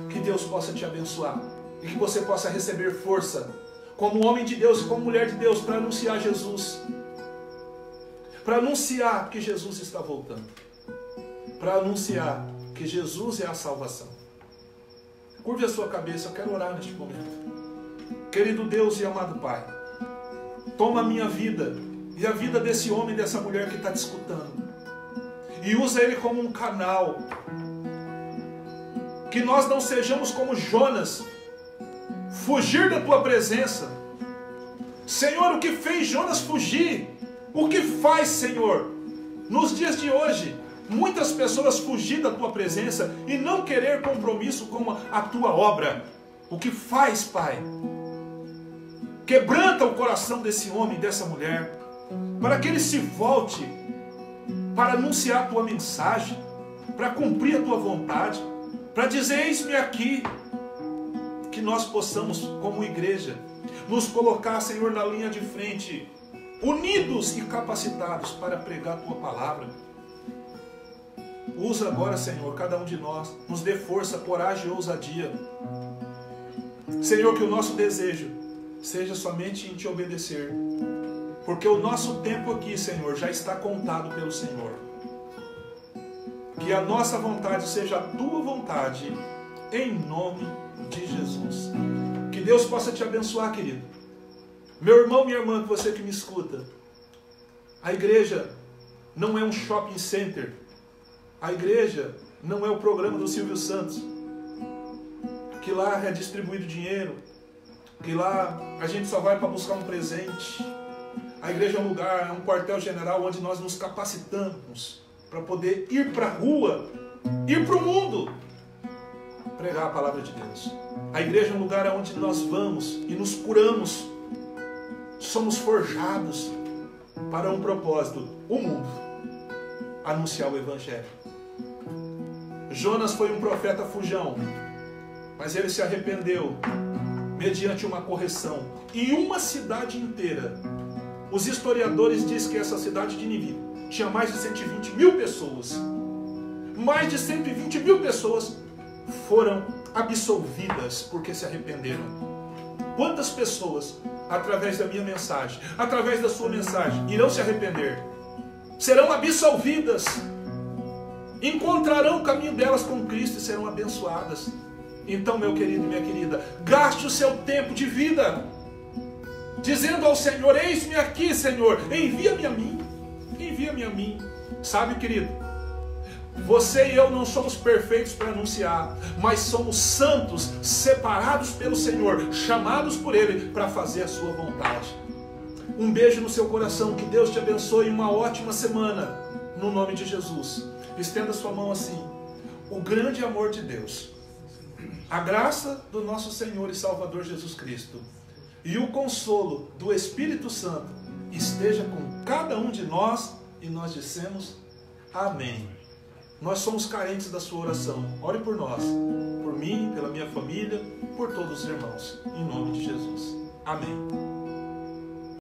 Que Deus possa te abençoar. E que você possa receber força, como homem de Deus e como mulher de Deus, para anunciar Jesus. Para anunciar que Jesus está voltando. Para anunciar que Jesus é a salvação. Curve a sua cabeça, eu quero orar neste momento. Querido Deus e amado Pai, toma a minha vida e a vida desse homem e dessa mulher que está te escutando. E usa ele como um canal. Que nós não sejamos como Jonas, fugir da tua presença. Senhor, o que fez Jonas fugir? O que faz, Senhor, nos dias de hoje, muitas pessoas fugir da tua presença e não querer compromisso com a tua obra? O que faz, Pai? Quebranta o coração desse homem e dessa mulher, para que ele se volte para anunciar a tua mensagem, para cumprir a tua vontade, para dizer: eis-me aqui. Que nós possamos, como igreja, nos colocar, Senhor, na linha de frente, unidos e capacitados para pregar a tua palavra. Usa agora, Senhor, cada um de nós, nos dê força, coragem e ousadia. Senhor, que o nosso desejo seja somente em te obedecer, porque o nosso tempo aqui, Senhor, já está contado pelo Senhor. Que a nossa vontade seja a tua vontade, em nome de Jesus. Que Deus possa te abençoar, querido. Meu irmão, minha irmã, você que me escuta, a igreja não é um shopping center. A igreja não é o programa do Silvio Santos, que lá é distribuído dinheiro, que lá a gente só vai para buscar um presente. A igreja é um lugar, é um quartel-general onde nós nos capacitamos para poder ir para a rua, ir para o mundo, pregar a palavra de Deus. A igreja é um lugar onde nós vamos e nos curamos, somos forjados para um propósito: o mundo, anunciar o Evangelho. Jonas foi um profeta fujão, mas ele se arrependeu mediante uma correção. E uma cidade inteira, os historiadores dizem que essa cidade de Nínive tinha mais de 120 mil pessoas. Mais de 120 mil pessoas foram absolvidas porque se arrependeram. Quantas pessoas, através da minha mensagem, através da sua mensagem, irão se arrepender? Serão absolvidas, encontrarão o caminho delas com Cristo e serão abençoadas. Então, meu querido e minha querida, gaste o seu tempo de vida dizendo ao Senhor: eis-me aqui, Senhor, envia-me a mim, envia-me a mim. Sabe, querido, você e eu não somos perfeitos para anunciar, mas somos santos, separados pelo Senhor, chamados por Ele para fazer a sua vontade. Um beijo no seu coração, que Deus te abençoe, uma ótima semana, no nome de Jesus. Estenda sua mão assim. O grande amor de Deus, a graça do nosso Senhor e Salvador Jesus Cristo e o consolo do Espírito Santo esteja com cada um de nós, e nós dissemos amém. Nós somos carentes da sua oração. Ore por nós, por mim, pela minha família, por todos os irmãos, em nome de Jesus. Amém.